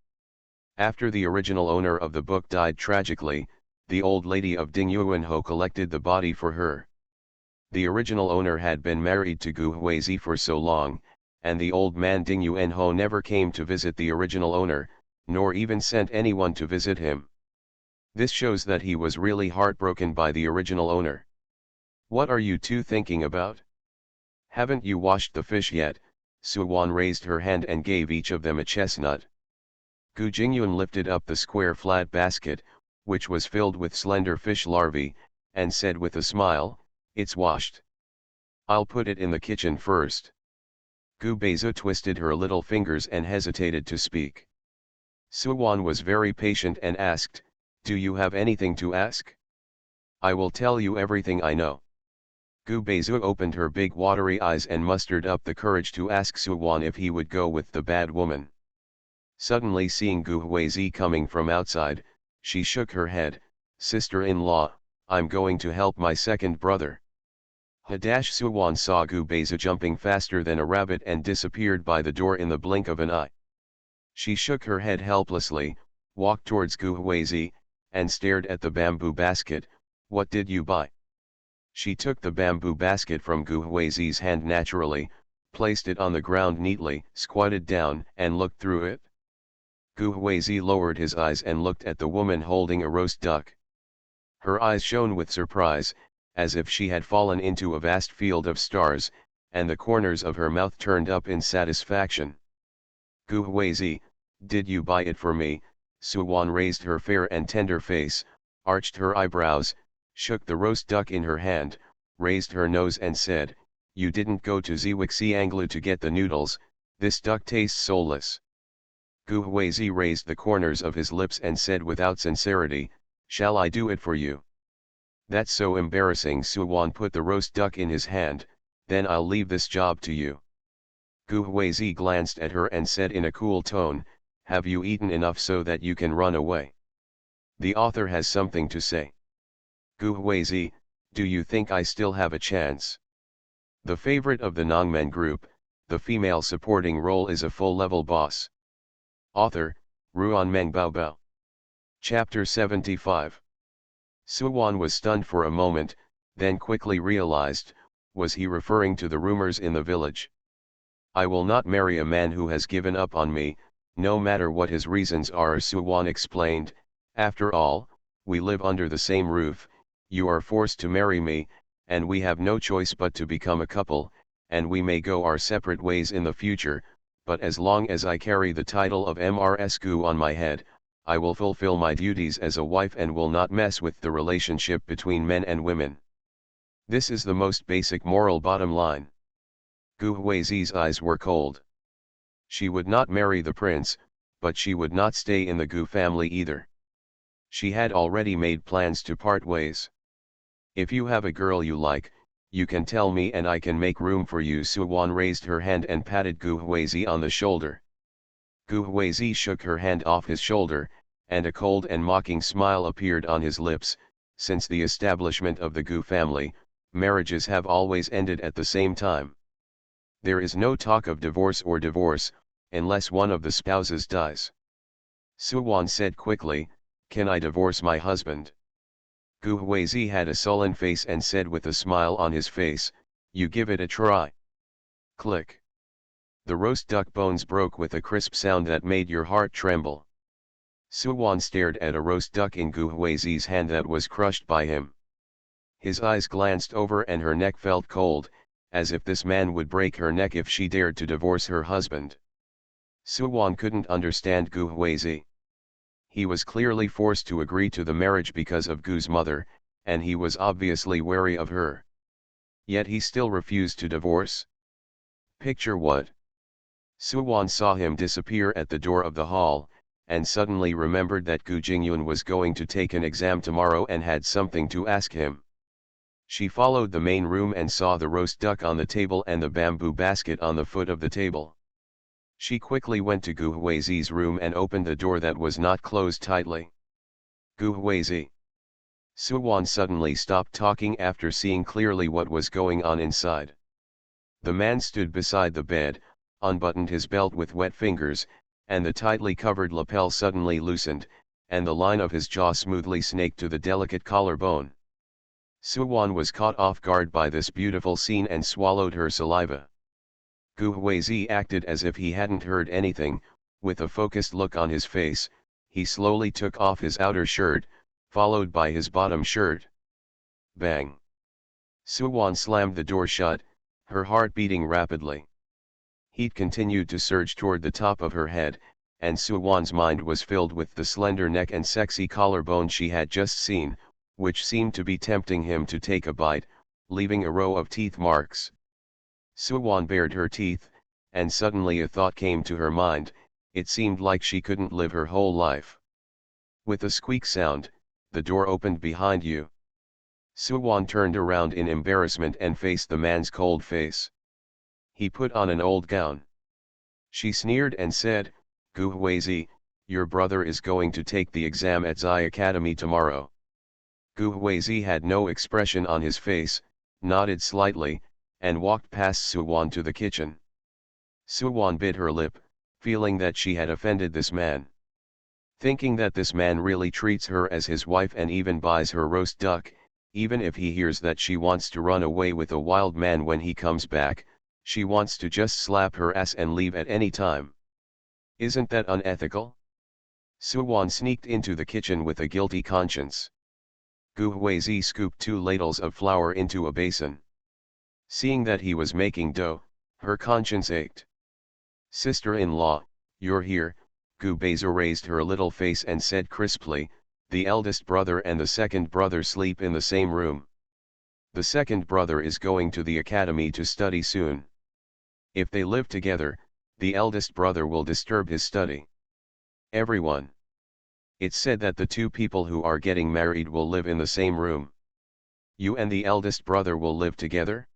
After the original owner of the book died tragically, the old lady of Ding Yuanho collected the body for her. The original owner had been married to Gu Huizi for so long, and the old man Ding Yuanho never came to visit the original owner, nor even sent anyone to visit him. This shows that he was really heartbroken by the original owner. What are you two thinking about? Haven't you washed the fish yet? Su Wan raised her hand and gave each of them a chestnut. Gu Jingyun lifted up the square flat basket, which was filled with slender fish larvae, and said with a smile, "It's washed. I'll put it in the kitchen first." Gu Beizu twisted her little fingers and hesitated to speak. Su Wan was very patient and asked, "Do you have anything to ask?" "I will tell you everything I know." Gu Beizu opened her big watery eyes and mustered up the courage to ask Su Wan if he would go with the bad woman. Suddenly seeing Gu Huizi coming from outside, she shook her head. "Sister-in-law, I'm going to help my second brother." Hadash Su Wan saw Gu Beizu jumping faster than a rabbit and disappeared by the door in the blink of an eye. She shook her head helplessly, walked towards Gu Huizi, and stared at the bamboo basket. "What did you buy?" She took the bamboo basket from Gu Huizi's hand naturally, placed it on the ground neatly, squatted down and looked through it. Gu Huizi lowered his eyes and looked at the woman holding a roast duck. Her eyes shone with surprise, as if she had fallen into a vast field of stars, and the corners of her mouth turned up in satisfaction. "Gu Huizi, did you buy it for me?" Su Wan raised her fair and tender face, arched her eyebrows, shook the roast duck in her hand, raised her nose and said, "You didn't go to Ziwixianglu to get the noodles, this duck tastes soulless." Gu Huizi raised the corners of his lips and said without sincerity, "Shall I do it for you?" "That's so embarrassing." Su Wan put the roast duck in his hand, "Then I'll leave this job to you." Gu Huizi glanced at her and said in a cool tone, "Have you eaten enough so that you can run away?" The author has something to say. Gu Huizi, do you think I still have a chance? The favorite of the Nongmen group, the female supporting role is a full-level boss. Author, Ruan Meng Baobao. Chapter 75. Su Wan was stunned for a moment, then quickly realized, was he referring to the rumors in the village? "I will not marry a man who has given up on me, no matter what his reasons are," Su Wan explained. "After all, we live under the same roof, you are forced to marry me, and we have no choice but to become a couple, and we may go our separate ways in the future, but as long as I carry the title of Mrs. Gu on my head, I will fulfill my duties as a wife and will not mess with the relationship between men and women. This is the most basic moral bottom line." Gu Huizi's eyes were cold. She would not marry the prince, but she would not stay in the Gu family either. She had already made plans to part ways. "If you have a girl you like, you can tell me and I can make room for you." Su Wan raised her hand and patted Gu Huizi on the shoulder. Gu Huizi shook her hand off his shoulder, and a cold and mocking smile appeared on his lips. Since the establishment of the Gu family, marriages have always ended at the same time. There is no talk of divorce, unless one of the spouses dies. Su Wan said quickly, "Can I divorce my husband?" Gu Huizi had a sullen face and said with a smile on his face, "You give it a try." Click. The roast duck bones broke with a crisp sound that made your heart tremble. Suwon stared at a roast duck in Gu Huizi's hand that was crushed by him. His eyes glanced over and her neck felt cold, as if this man would break her neck if she dared to divorce her husband. Suwon couldn't understand Gu Huizi. He was clearly forced to agree to the marriage because of Gu's mother, and he was obviously wary of her. Yet he still refused to divorce. Picture what? Suwon saw him disappear at the door of the hall, and suddenly remembered that Gu Jingyun was going to take an exam tomorrow and had something to ask him. She followed the main room and saw the roast duck on the table and the bamboo basket on the foot of the table. She quickly went to Gu Huizi's room and opened the door that was not closed tightly. Gu Huizi. Suwon suddenly stopped talking after seeing clearly what was going on inside. The man stood beside the bed, unbuttoned his belt with wet fingers, and the tightly covered lapel suddenly loosened, and the line of his jaw smoothly snaked to the delicate collarbone. Suwon was caught off guard by this beautiful scene and swallowed her saliva. Gu Huizi acted as if he hadn't heard anything. With a focused look on his face, he slowly took off his outer shirt, followed by his bottom shirt. Bang! Suwon slammed the door shut, her heart beating rapidly. Heat continued to surge toward the top of her head, and Suwon's mind was filled with the slender neck and sexy collarbone she had just seen, which seemed to be tempting him to take a bite, leaving a row of teeth marks. Suwon bared her teeth, and suddenly a thought came to her mind. It seemed like she couldn't live her whole life. With a squeak sound, the door opened behind you. Suwon turned around in embarrassment and faced the man's cold face. He put on an old gown. She sneered and said, "Gu Huizi, your brother is going to take the exam at Zai Academy tomorrow." Gu Huizi had no expression on his face, nodded slightly, and walked past Suwon to the kitchen. Suwon bit her lip, feeling that she had offended this man. Thinking that this man really treats her as his wife and even buys her roast duck, even if he hears that she wants to run away with a wild man when he comes back, she wants to just slap her ass and leave at any time. Isn't that unethical? Suwon sneaked into the kitchen with a guilty conscience. Gu Huizi scooped 2 ladles of flour into a basin. Seeing that he was making dough, her conscience ached. "Sister-in-law, you're here." Gu Beizu raised her little face and said crisply, "The eldest brother and the second brother sleep in the same room. The second brother is going to the academy to study soon. If they live together, the eldest brother will disturb his study. Everyone. It's said that the 2 people who are getting married will live in the same room. You and the eldest brother will live together?"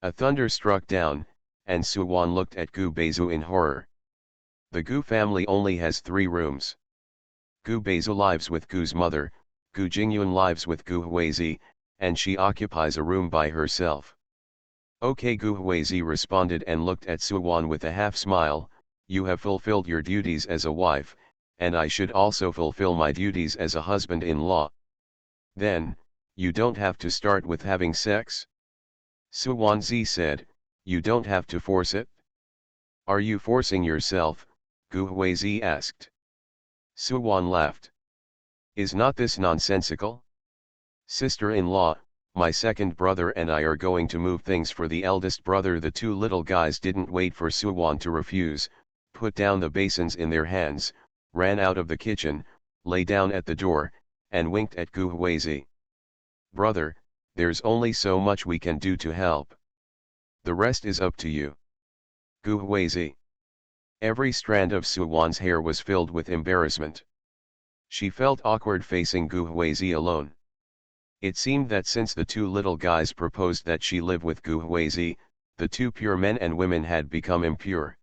A thunder struck down, and Suwon looked at Gu Beizu in horror. The Gu family only has 3 rooms. Gu Beizu lives with Gu's mother, Gu Jingyun lives with Gu Huizi, and she occupies a room by herself. "Okay," Gu Huizi responded and looked at Suwon with a half-smile, "You have fulfilled your duties as a wife, and I should also fulfill my duties as a husband-in-law. Then, you don't have to start with having sex?" Suwon Zi said, "You don't have to force it." "Are you forcing yourself?" Gu Huizi asked. Suwon laughed. "Is not this nonsensical? Sister-in-law, my second brother and I are going to move things for the eldest brother." The 2 little guys didn't wait for Suwon to refuse, put down the basins in their hands, ran out of the kitchen, lay down at the door, and winked at Gu Huizi. "Brother, there's only so much we can do to help. The rest is up to you." Gu Huizi. Every strand of Suwon's hair was filled with embarrassment. She felt awkward facing Gu Huizi alone. It seemed that since the 2 little guys proposed that she live with Gu Huizi, the 2 pure men and women had become impure.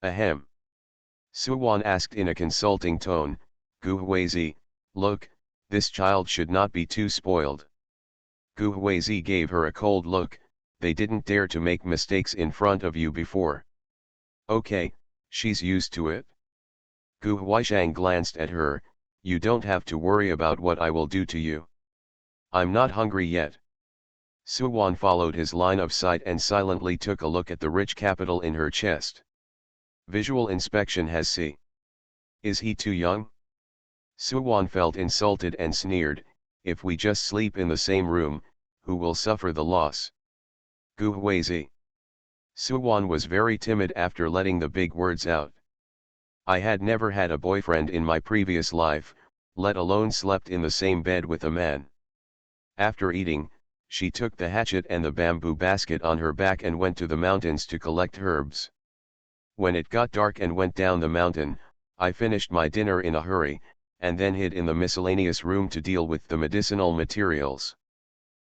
"Ahem." Suwon asked in a consulting tone, "Gu Huizi, look, this child should not be too spoiled." Gu Huizi gave her a cold look. "They didn't dare to make mistakes in front of you before." "Okay, she's used to it." Gu Huishang glanced at her, "You don't have to worry about what I will do to you. I'm not hungry yet." Suwon followed his line of sight and silently took a look at the rich capital in her chest. Visual inspection has C. Is he too young? Suwon felt insulted and sneered, if we just sleep in the same room, who will suffer the loss? Gu Huizi. Suwon was very timid after letting the big words out. I had never had a boyfriend in my previous life, let alone slept in the same bed with a man. After eating, she took the hatchet and the bamboo basket on her back and went to the mountains to collect herbs. When it got dark and went down the mountain, I finished my dinner in a hurry, and then hid in the miscellaneous room to deal with the medicinal materials.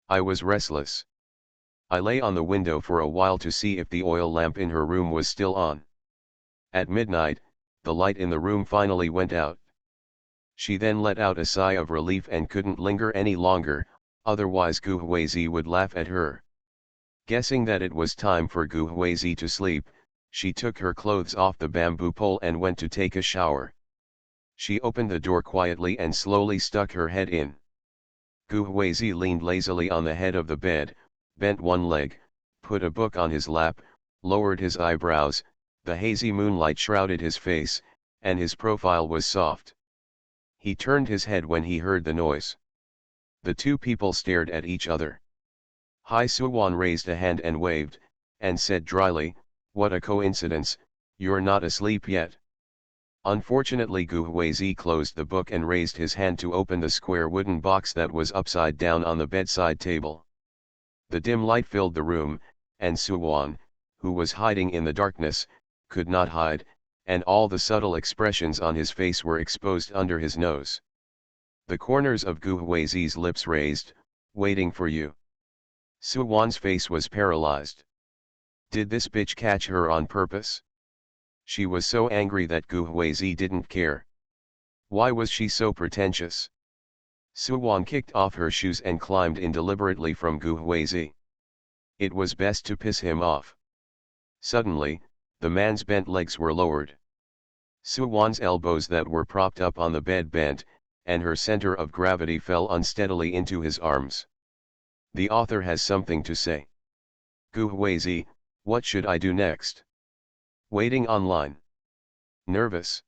I was restless. I lay on the window for a while to see if the oil lamp in her room was still on. At midnight, the light in the room finally went out. She then let out a sigh of relief and couldn't linger any longer, otherwise Gu Huizi would laugh at her. Guessing that it was time for Gu Huizi to sleep, she took her clothes off the bamboo pole and went to take a shower. She opened the door quietly and slowly stuck her head in. Gu Huizi leaned lazily on the head of the bed, bent one leg, put a book on his lap, lowered his eyebrows, the hazy moonlight shrouded his face, and his profile was soft. He turned his head when he heard the noise. The two people stared at each other. Hai Suwon raised a hand and waved, and said dryly, "What a coincidence, you're not asleep yet." Unfortunately Gu Huizi closed the book and raised his hand to open the square wooden box that was upside down on the bedside table. The dim light filled the room, and Suwon, who was hiding in the darkness, could not hide, and all the subtle expressions on his face were exposed under his nose. The corners of Gu Huizi's lips raised, "Waiting for you." Suwon's face was paralyzed. Did this bitch catch her on purpose? She was so angry that Gu Huizi didn't care. Why was she so pretentious? Suwon kicked off her shoes and climbed in deliberately from Gu Huizi. It was best to piss him off. Suddenly, the man's bent legs were lowered. Suwon's elbows that were propped up on the bed bent, and her center of gravity fell unsteadily into his arms. The author has something to say. Gu Huizi, what should I do next? Waiting online. Nervous.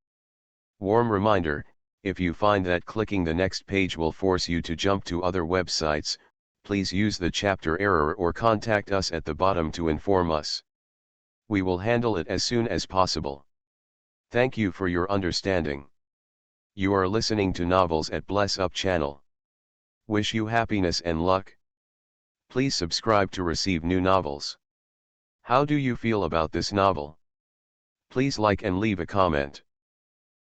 Warm reminder, if you find that clicking the next page will force you to jump to other websites, please use the chapter error or contact us at the bottom to inform us. We will handle it as soon as possible. Thank you for your understanding. You are listening to Novels at Bless Up channel. Wish you happiness and luck. Please subscribe to receive new novels. How do you feel about this novel? Please like and leave a comment.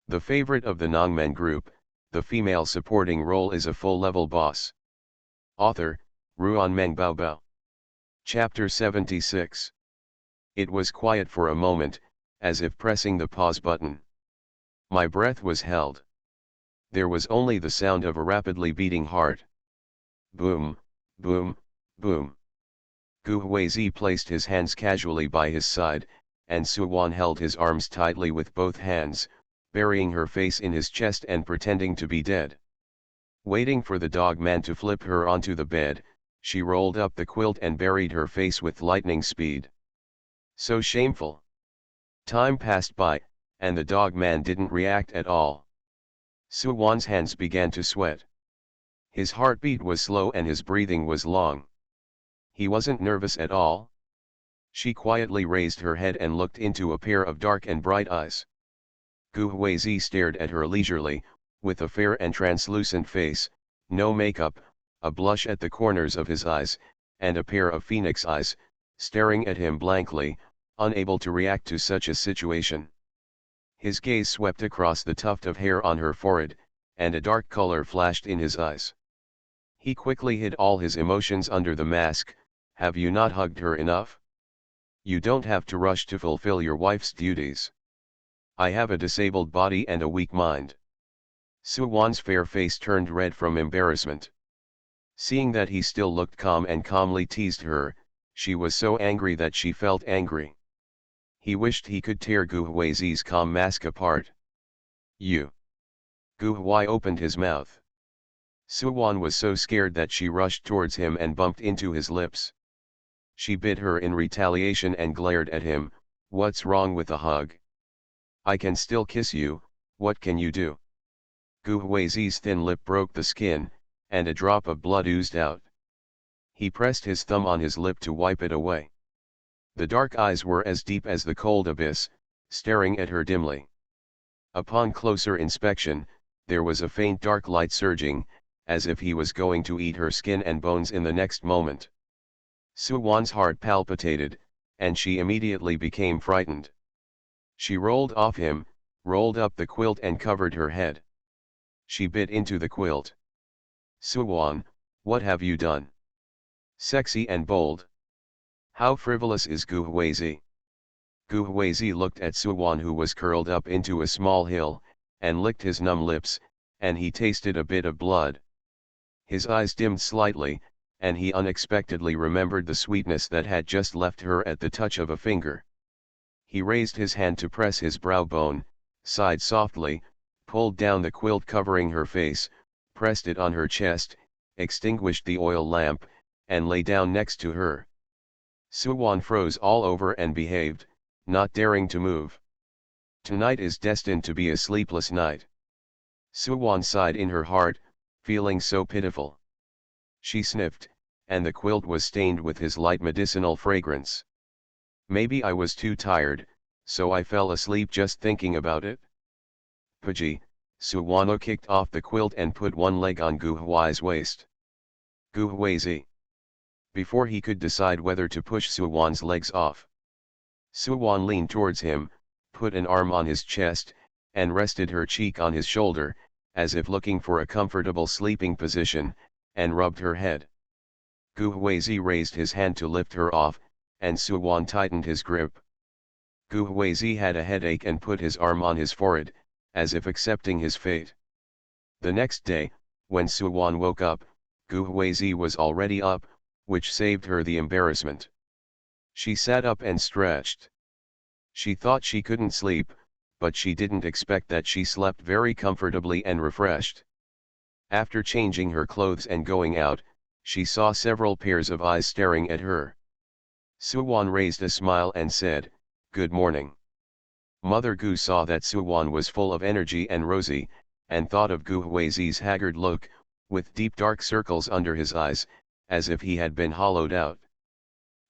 The favorite of the Nongmen group, the female supporting role is a full-level boss. Author, Ruanmeng Baobao. Chapter 76. It was quiet for a moment, as if pressing the pause button. My breath was held. There was only the sound of a rapidly beating heart. Boom, boom, boom. Gu Huizi placed his hands casually by his side, and Suwon held his arms tightly with both hands, burying her face in his chest and pretending to be dead. Waiting for the dog man to flip her onto the bed, she rolled up the quilt and buried her face with lightning speed. So shameful. Time passed by, and the dog man didn't react at all. Suwon's hands began to sweat. His heartbeat was slow and his breathing was long. He wasn't nervous at all. She quietly raised her head and looked into a pair of dark and bright eyes. Gu Huizi stared at her leisurely, with a fair and translucent face, no makeup, a blush at the corners of his eyes, and a pair of phoenix eyes, staring at him blankly, unable to react to such a situation. His gaze swept across the tuft of hair on her forehead, and a dark color flashed in his eyes. He quickly hid all his emotions under the mask. Have you not hugged her enough? You don't have to rush to fulfill your wife's duties. I have a disabled body and a weak mind. Suwon's fair face turned red from embarrassment. Seeing that he still looked calm and calmly teased her, she was so angry that she felt angry. He wished he could tear Gu Huizi's calm mask apart. You. Gu Hui opened his mouth. Suwon was so scared that she rushed towards him and bumped into his lips. She bit her in retaliation and glared at him. What's wrong with a hug? I can still kiss you, what can you do? Gu Huizi's thin lip broke the skin, and a drop of blood oozed out. He pressed his thumb on his lip to wipe it away. The dark eyes were as deep as the cold abyss, staring at her dimly. Upon closer inspection, there was a faint dark light surging, as if he was going to eat her skin and bones in the next moment. Suwon's heart palpitated, and she immediately became frightened. She rolled off him, rolled up the quilt and covered her head. She bit into the quilt. Suwon, what have you done? Sexy and bold. How frivolous is Gu Huizi? Gu Huizi looked at Suwon, who was curled up into a small hill, and licked his numb lips, and he tasted a bit of blood. His eyes dimmed slightly, and he unexpectedly remembered the sweetness that had just left her at the touch of a finger. He raised his hand to press his brow bone, sighed softly, pulled down the quilt covering her face, pressed it on her chest, extinguished the oil lamp, and lay down next to her. Suwon froze all over and behaved, not daring to move. Tonight is destined to be a sleepless night. Suwon sighed in her heart, feeling so pitiful. She sniffed, and the quilt was stained with his light medicinal fragrance. Maybe I was too tired, so I fell asleep just thinking about it. Pudgy, Suwano kicked off the quilt and put one leg on Gu Hui's waist. Gu Huizi. Before he could decide whether to push Suwon's legs off, Suwon leaned towards him, put an arm on his chest, and rested her cheek on his shoulder, as if looking for a comfortable sleeping position, and rubbed her head. Gu Huizi raised his hand to lift her off, and Suwon tightened his grip. Gu Huizi had a headache and put his arm on his forehead, as if accepting his fate. The next day, when Suwon woke up, Gu Huizi was already up, which saved her the embarrassment. She sat up and stretched. She thought she couldn't sleep, but she didn't expect that she slept very comfortably and refreshed. After changing her clothes and going out, she saw several pairs of eyes staring at her. Suwon raised a smile and said, "Good morning." Mother Gu saw that Suwon was full of energy and rosy, and thought of Gu Huizi's haggard look, with deep dark circles under his eyes, as if he had been hollowed out.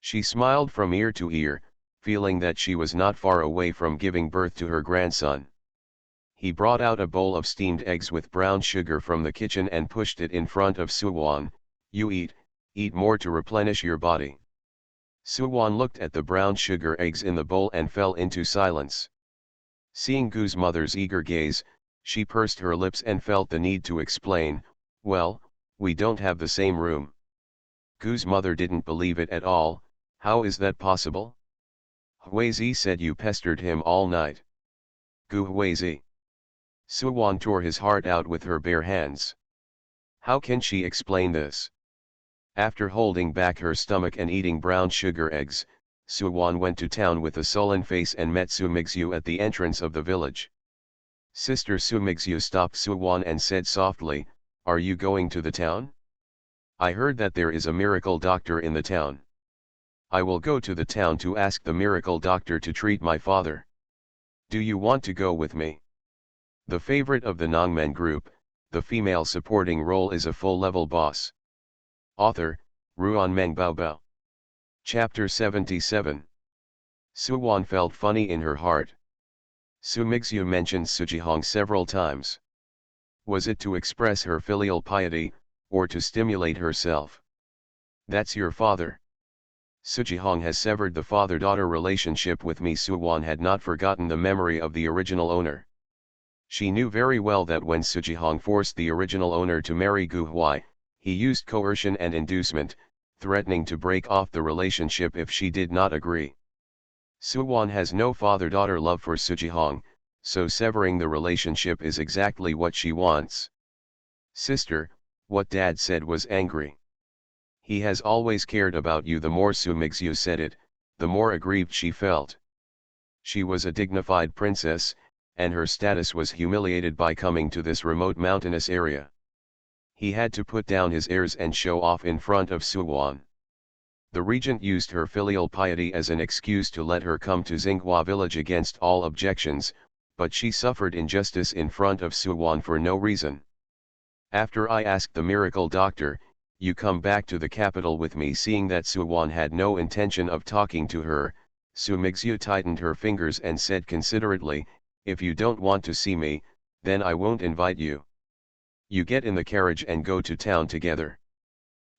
She smiled from ear to ear, feeling that she was not far away from giving birth to her grandson. He brought out a bowl of steamed eggs with brown sugar from the kitchen and pushed it in front of Suwon. "You eat more to replenish your body." Suwon looked at the brown sugar eggs in the bowl and fell into silence. Seeing Gu's mother's eager gaze, she pursed her lips and felt the need to explain, "Well, we don't have the same room." Gu's mother didn't believe it at all. "How is that possible?" "Huizi said you pestered him all night." "Gu Huizi." Suwon tore his heart out with her bare hands. How can she explain this? After holding back her stomach and eating brown sugar eggs, Suwon went to town with a sullen face and met Sumixu at the entrance of the village. Sister Sumixu stopped Suwon and said softly, "Are you going to the town? I heard that there is a miracle doctor in the town. I will go to the town to ask the miracle doctor to treat my father. Do you want to go with me?" The favorite of the Nongmen group, the female supporting role is a full-level boss. Author, Ruan Meng Baobao. Chapter 77. Suwon felt funny in her heart. Sumixu mentioned Sujihong several times. Was it to express her filial piety, or to stimulate herself? "That's your father. Sujihong has severed the father-daughter relationship with me." Suwon had not forgotten the memory of the original owner. She knew very well that when Sujihong forced the original owner to marry Gu Hui, he used coercion and inducement, threatening to break off the relationship if she did not agree. Suwon has no father-daughter love for Sujihong, so severing the relationship is exactly what she wants. "Sister, what Dad said was angry. He has always cared about you." The more Sumixu said it, the more aggrieved she felt. She was a dignified princess, and her status was humiliated by coming to this remote mountainous area. He had to put down his airs and show off in front of Suwon. The regent used her filial piety as an excuse to let her come to Xinghua village against all objections, but she suffered injustice in front of Suwon for no reason. After I asked the miracle doctor, you come back to the capital with me. Seeing that Suwon had no intention of talking to her, Su Mingxiu tightened her fingers and said considerately, if you don't want to see me, then I won't invite you. You get in the carriage and go to town together.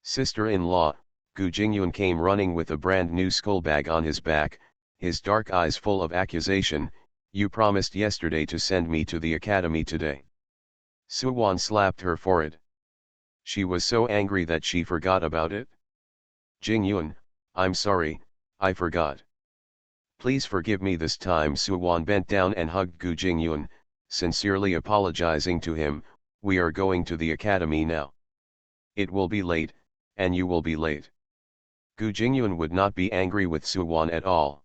Sister-in-law, Gu Jingyun came running with a brand new schoolbag on his back, his dark eyes full of accusation. You promised yesterday to send me to the academy today. Suwon slapped her forehead. She was so angry that she forgot about it. Jingyun, I'm sorry, I forgot. Please forgive me this time. Suwon bent down and hugged Gu Jingyun, sincerely apologizing to him. We are going to the academy now. It will be late, and you will be late. Gu Jingyun would not be angry with Suwon at all.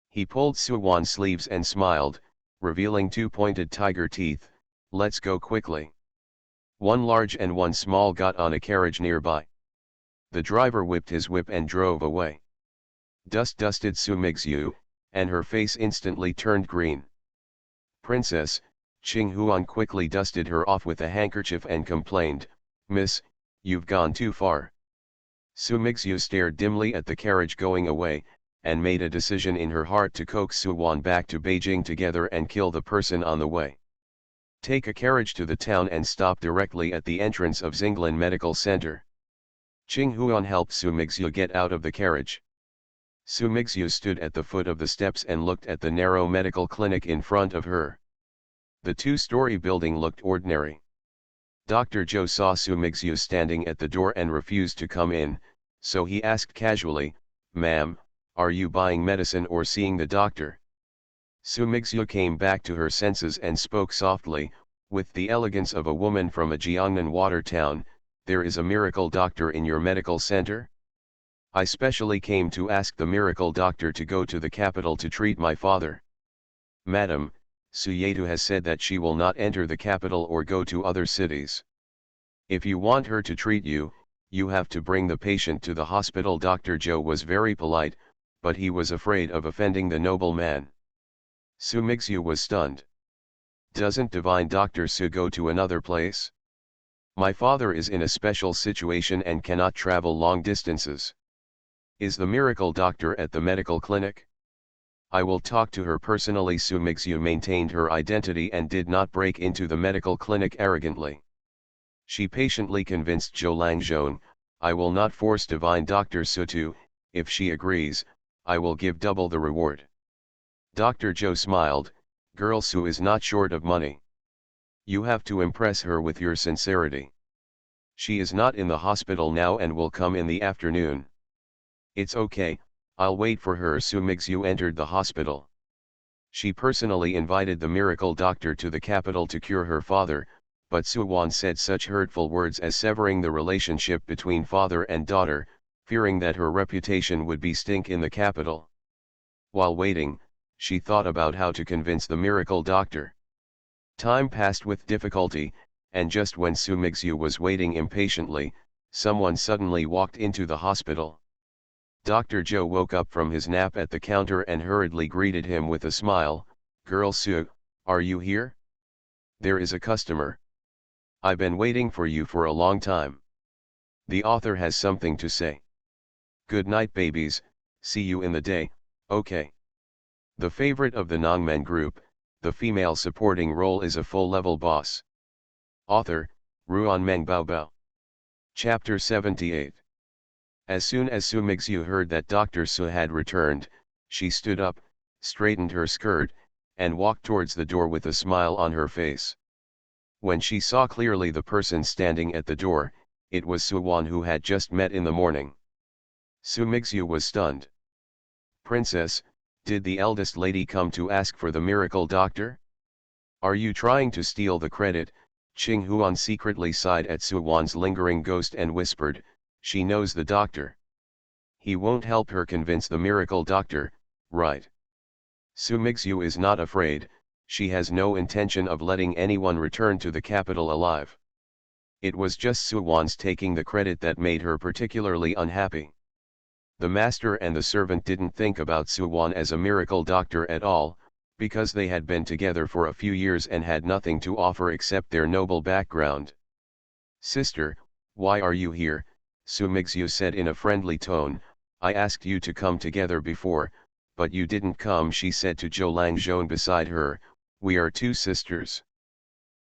He pulled Suwon's sleeves and smiled, revealing two pointed tiger teeth. Let's go quickly. One large and one small got on a carriage nearby. The driver whipped his whip and drove away. Dust dusted Su Mingxiu, and her face instantly turned green. Princess, Qing Huan quickly dusted her off with a handkerchief and complained, Miss, you've gone too far. Su Mingxiu stared dimly at the carriage going away, and made a decision in her heart to coax Suwon back to Beijing together and kill the person on the way. Take a carriage to the town and stop directly at the entrance of Xinglin Medical Center. Qing Huan helped Su Mingxiu get out of the carriage. Su Mingxiu stood at the foot of the steps and looked at the narrow medical clinic in front of her. The two-story building looked ordinary. Dr. Zhou saw Su Mingxiu standing at the door and refused to come in, so he asked casually, Ma'am, are you buying medicine or seeing the doctor? Su Mingxiu came back to her senses and spoke softly, with the elegance of a woman from a Jiangnan water town, there is a miracle doctor in your medical center? I specially came to ask the miracle doctor to go to the capital to treat my father. Madam, Su Yetu has said that she will not enter the capital or go to other cities. If you want her to treat you, you have to bring the patient to the hospital. Dr. Zhou was very polite, but he was afraid of offending the noble man. Su Mingxiu was stunned. Doesn't divine Dr. Su go to another place? My father is in a special situation and cannot travel long distances. Is the miracle doctor at the medical clinic? I will talk to her personally. Su Mingxiu maintained her identity and did not break into the medical clinic arrogantly. She patiently convinced Zhou Langzhong, I will not force divine Dr. Su to, if she agrees, I will give double the reward. Dr. Zhou smiled, girl Su is not short of money. You have to impress her with your sincerity. She is not in the hospital now and will come in the afternoon. It's okay, I'll wait for her. Su Mingxiu entered the hospital. She personally invited the miracle doctor to the capital to cure her father, but Suwon said such hurtful words as severing the relationship between father and daughter, fearing that her reputation would be stink in the capital. While waiting, she thought about how to convince the miracle doctor. Time passed with difficulty, and just when Su Mingxiu was waiting impatiently, someone suddenly walked into the hospital. Dr. Zhou woke up from his nap at the counter and hurriedly greeted him with a smile, Girl Su, are you here? There is a customer. I've been waiting for you for a long time. The author has something to say. Good night babies, see you in the day, okay. The favorite of the Nongmen group, the female supporting role is a full-level boss. Author, Ruan Meng Baobao. Chapter 78. As soon as Su Mingxiu heard that Dr. Su had returned, she stood up, straightened her skirt, and walked towards the door with a smile on her face. When she saw clearly the person standing at the door, it was Suwon who had just met in the morning. Su Mingxiu was stunned. Princess, did the eldest lady come to ask for the miracle doctor? Are you trying to steal the credit? Qing Huan secretly sighed at Suwon's lingering ghost and whispered, she knows the doctor. He won't help her convince the miracle doctor, right? Su Mingxiu is not afraid, she has no intention of letting anyone return to the capital alive. It was just Suwon's taking the credit that made her particularly unhappy. The master and the servant didn't think about Suwon as a miracle doctor at all, because they had been together for a few years and had nothing to offer except their noble background. "Sister, why are you here?" Su Mingyu said in a friendly tone. "I asked you to come together before, but you didn't come," she said to Zhou Langzhong beside her. "We are two sisters.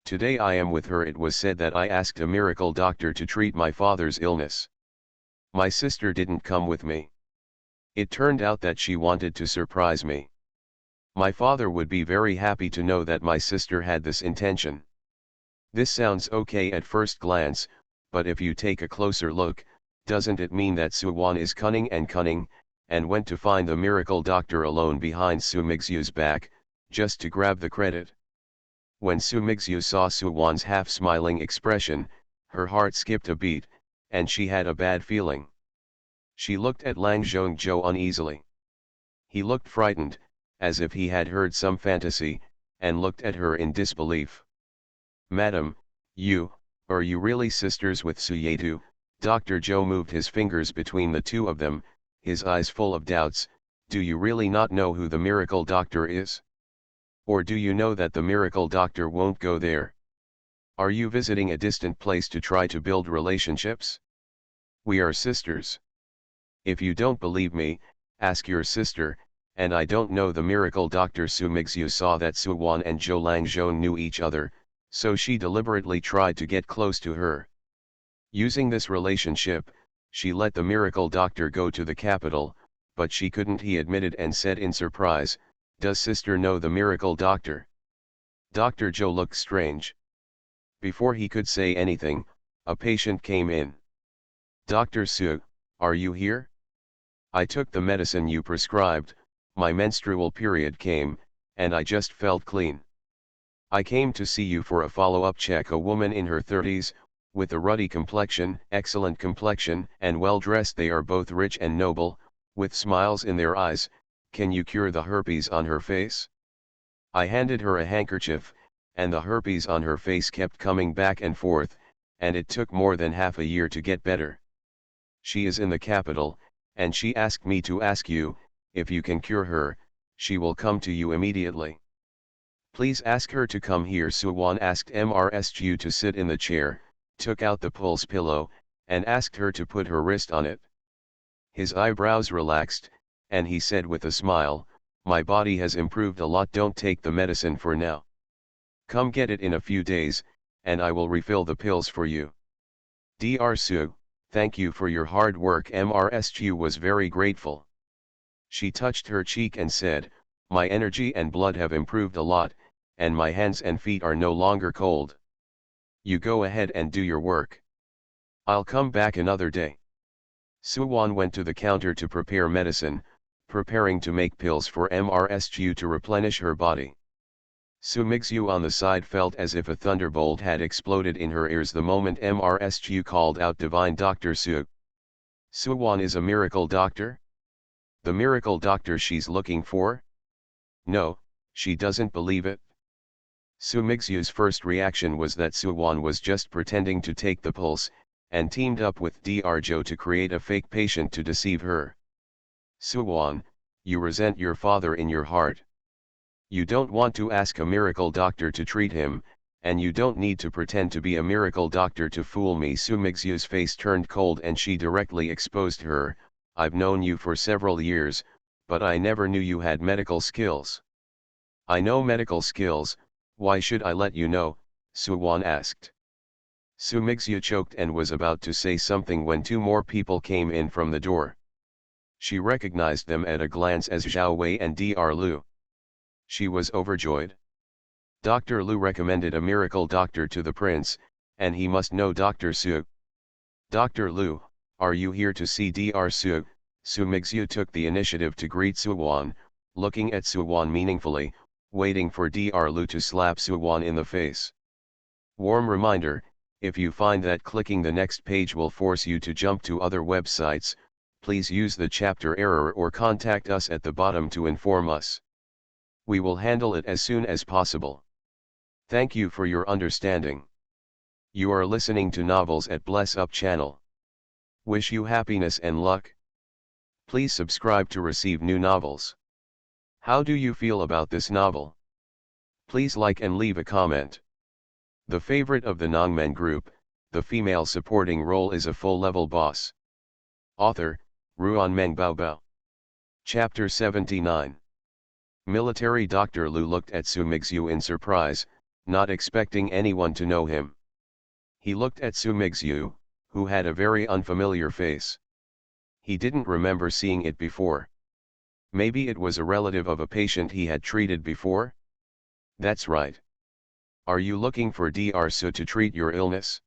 Today I am with her." It was said that I asked a miracle doctor to treat my father's illness. My sister didn't come with me. It turned out that she wanted to surprise me. My father would be very happy to know that my sister had this intention. This sounds okay at first glance, but if you take a closer look, doesn't it mean that Suwon is cunning and went to find the miracle doctor alone behind Su Mingzhu's back, just to grab the credit? When Su Mingzhu saw Suwon's half-smiling expression, her heart skipped a beat, and she had a bad feeling. She looked at Lang Zhongzhou uneasily. He looked frightened, as if he had heard some fantasy, and looked at her in disbelief. "Madam, are you really sisters with Su Yetu?" Dr. Zhou moved his fingers between the two of them, his eyes full of doubts. "Do you really not know who the miracle doctor is? Or do you know that the miracle doctor won't go there? Are you visiting a distant place to try to build relationships? We are sisters. If you don't believe me, ask your sister." "And I don't know the miracle doctor." Su Mingzhu saw that Suwon and Zhou Langzhong knew each other, so she deliberately tried to get close to her. Using this relationship, she let the miracle doctor go to the capital, but she couldn't, he admitted and said in surprise, "Does sister know the miracle doctor?" Dr. Zhou looked strange. Before he could say anything, a patient came in. "Dr. Su, are you here? I took the medicine you prescribed, my menstrual period came, and I just felt clean. I came to see you for a follow-up check." A woman in her 30s, with a ruddy complexion, excellent complexion, and well-dressed. They are both rich and noble, with smiles in their eyes. "Can you cure the herpes on her face?" I handed her a handkerchief, and the herpes on her face kept coming back and forth, and it took more than half a year to get better. She is in the capital, and she asked me to ask you, if you can cure her, she will come to you immediately. Please ask her to come here." Suwon asked Mrsgu to sit in the chair, took out the pulse pillow, and asked her to put her wrist on it. His eyebrows relaxed, and he said with a smile, "My body has improved a lot. Don't take the medicine for now. Come get it in a few days, and I will refill the pills for you." "Dr. Su, thank you for your hard work." Mrsgu was very grateful. She touched her cheek and said, "My energy and blood have improved a lot, and my hands and feet are no longer cold. You go ahead and do your work. I'll come back another day." Suwon went to the counter to prepare medicine, preparing to make pills for Mrsgu to replenish her body. Su Mingzhu on the side felt as if a thunderbolt had exploded in her ears the moment Mrsgu called out, "Divine Dr. Su." Suwon is a miracle doctor? The miracle doctor she's looking for? No, she doesn't believe it. Su Mingzhu's first reaction was that Suwon was just pretending to take the pulse, and teamed up with Dr. Zhou to create a fake patient to deceive her. "Suwon, you resent your father in your heart. You don't want to ask a miracle doctor to treat him, and you don't need to pretend to be a miracle doctor to fool me." Su Mingzhu's face turned cold and she directly exposed her. "I've known you for several years, but I never knew you had medical skills." "I know medical skills, why should I let you know?" Suwon asked. Su Mingzhu choked and was about to say something when two more people came in from the door. She recognized them at a glance as Zhao Wei and Dr. Lu. She was overjoyed. Dr. Lu recommended a miracle doctor to the prince, and he must know Dr. Su. "Dr. Lu, are you here to see Dr. Su?" Su Mingzhu took the initiative to greet Suwon, looking at Suwon meaningfully, waiting for Dr. Lu to slap Suwon in the face. Warm reminder, if you find that clicking the next page will force you to jump to other websites, please use the chapter error or contact us at the bottom to inform us. We will handle it as soon as possible. Thank you for your understanding. You are listening to Novels at Bless Up channel. Wish you happiness and luck. Please subscribe to receive new novels. How do you feel about this novel? Please like and leave a comment. The favorite of the Nongmen group, the female supporting role is a full-level boss. Author, Ruan Meng Bao. Chapter 79. Military Dr. Lu looked at Su Mingxiu in surprise, not expecting anyone to know him. He looked at Su Mingxiu, who had a very unfamiliar face. He didn't remember seeing it before. Maybe it was a relative of a patient he had treated before? That's right. Are you looking for Dr. Su to treat your illness?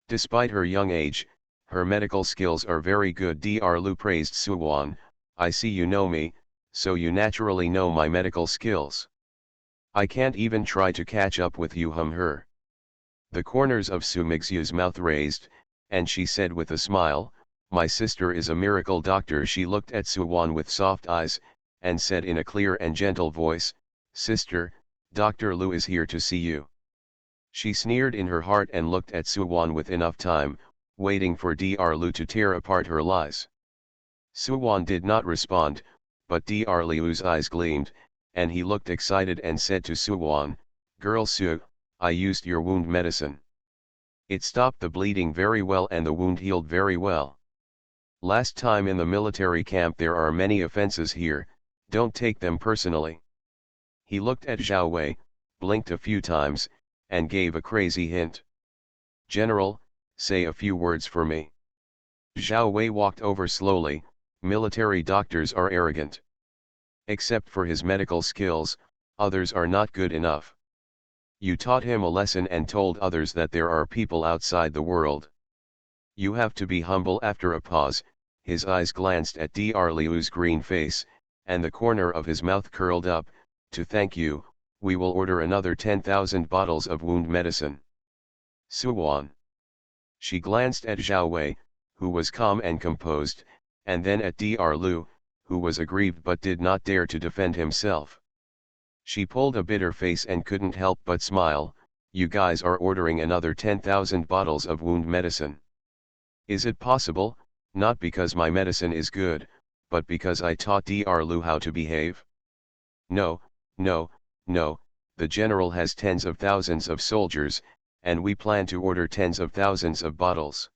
Despite her young age, her medical skills are very good. Dr. Lu praised Su Wan. I see you know me, so you naturally know my medical skills. I can't even try to catch up with you. Her. The corners of Su Mingxiu's mouth raised, and she said with a smile, my sister is a miracle doctor. She looked at Su Wan with soft eyes, and said in a clear and gentle voice, Sister, Dr. Lu is here to see you. She sneered in her heart and looked at Su Wan with enough time, waiting for Dr. Lu to tear apart her lies. Su Wan did not respond, but Dr. Lu's eyes gleamed, and he looked excited and said to Su Wan, Girl Su, I used your wound medicine. It stopped the bleeding very well and the wound healed very well. Last time in the military camp there are many offenses here, don't take them personally. He looked at Zhao Wei, blinked a few times, and gave a crazy hint. General, say a few words for me. Zhao Wei walked over slowly. Military doctors are arrogant. Except for his medical skills, others are not good enough. You taught him a lesson and told others that there are people outside the world. You have to be humble. After a pause, his eyes glanced at Dr. Liu's green face, and the corner of his mouth curled up. To thank you, we will order another 10,000 bottles of wound medicine. Su Wan. She glanced at Zhao Wei, who was calm and composed, and then at Dr. Lu, who was aggrieved but did not dare to defend himself. She pulled a bitter face and couldn't help but smile. You guys are ordering another 10,000 bottles of wound medicine. Is it possible, not because my medicine is good, but because I taught Dr. Lu how to behave? No, no, no, the general has tens of thousands of soldiers, and we plan to order tens of thousands of bottles.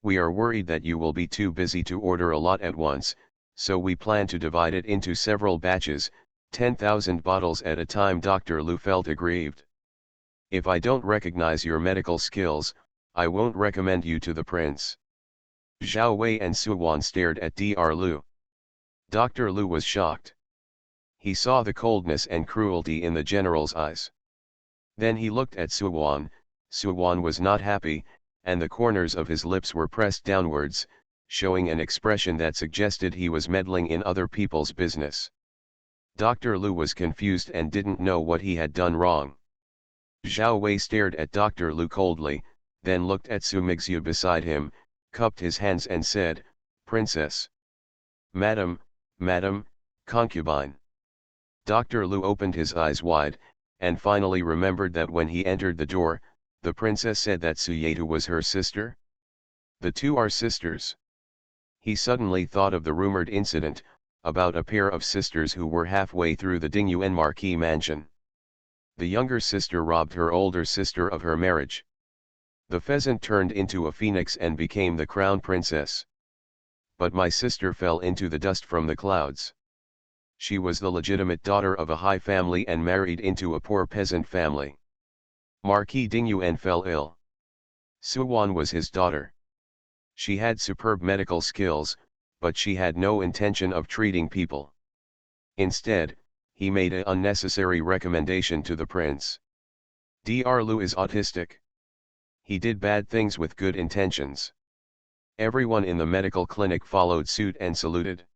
We are worried that you will be too busy to order a lot at once, so we plan to divide it into several batches, 10,000 bottles at a time. Dr. Lu felt aggrieved. If I don't recognize your medical skills, I won't recommend you to the prince. Zhao Wei and Su Wan stared at Dr. Lu. Dr. Lu was shocked. He saw the coldness and cruelty in the general's eyes. Then he looked at Su Wan. Su Wan was not happy, and the corners of his lips were pressed downwards, showing an expression that suggested he was meddling in other people's business. Dr. Lu was confused and didn't know what he had done wrong. Zhao Wei stared at Dr. Lu coldly, then looked at Su Mingxiu beside him, cupped his hands and said, Princess. Madam, concubine. Dr. Lu opened his eyes wide, and finally remembered that when he entered the door, the princess said that Su Yetu was her sister. The two are sisters. He suddenly thought of the rumored incident, about a pair of sisters who were halfway through the Dingyuan Marquis mansion. The younger sister robbed her older sister of her marriage. The pheasant turned into a phoenix and became the crown princess. But my sister fell into the dust from the clouds. She was the legitimate daughter of a high family and married into a poor peasant family. Marquis Dingyuan fell ill. Su Wan was his daughter. She had superb medical skills, but she had no intention of treating people. Instead, he made an unnecessary recommendation to the prince. Dr. Lu is autistic. He did bad things with good intentions. Everyone in the medical clinic followed suit and saluted.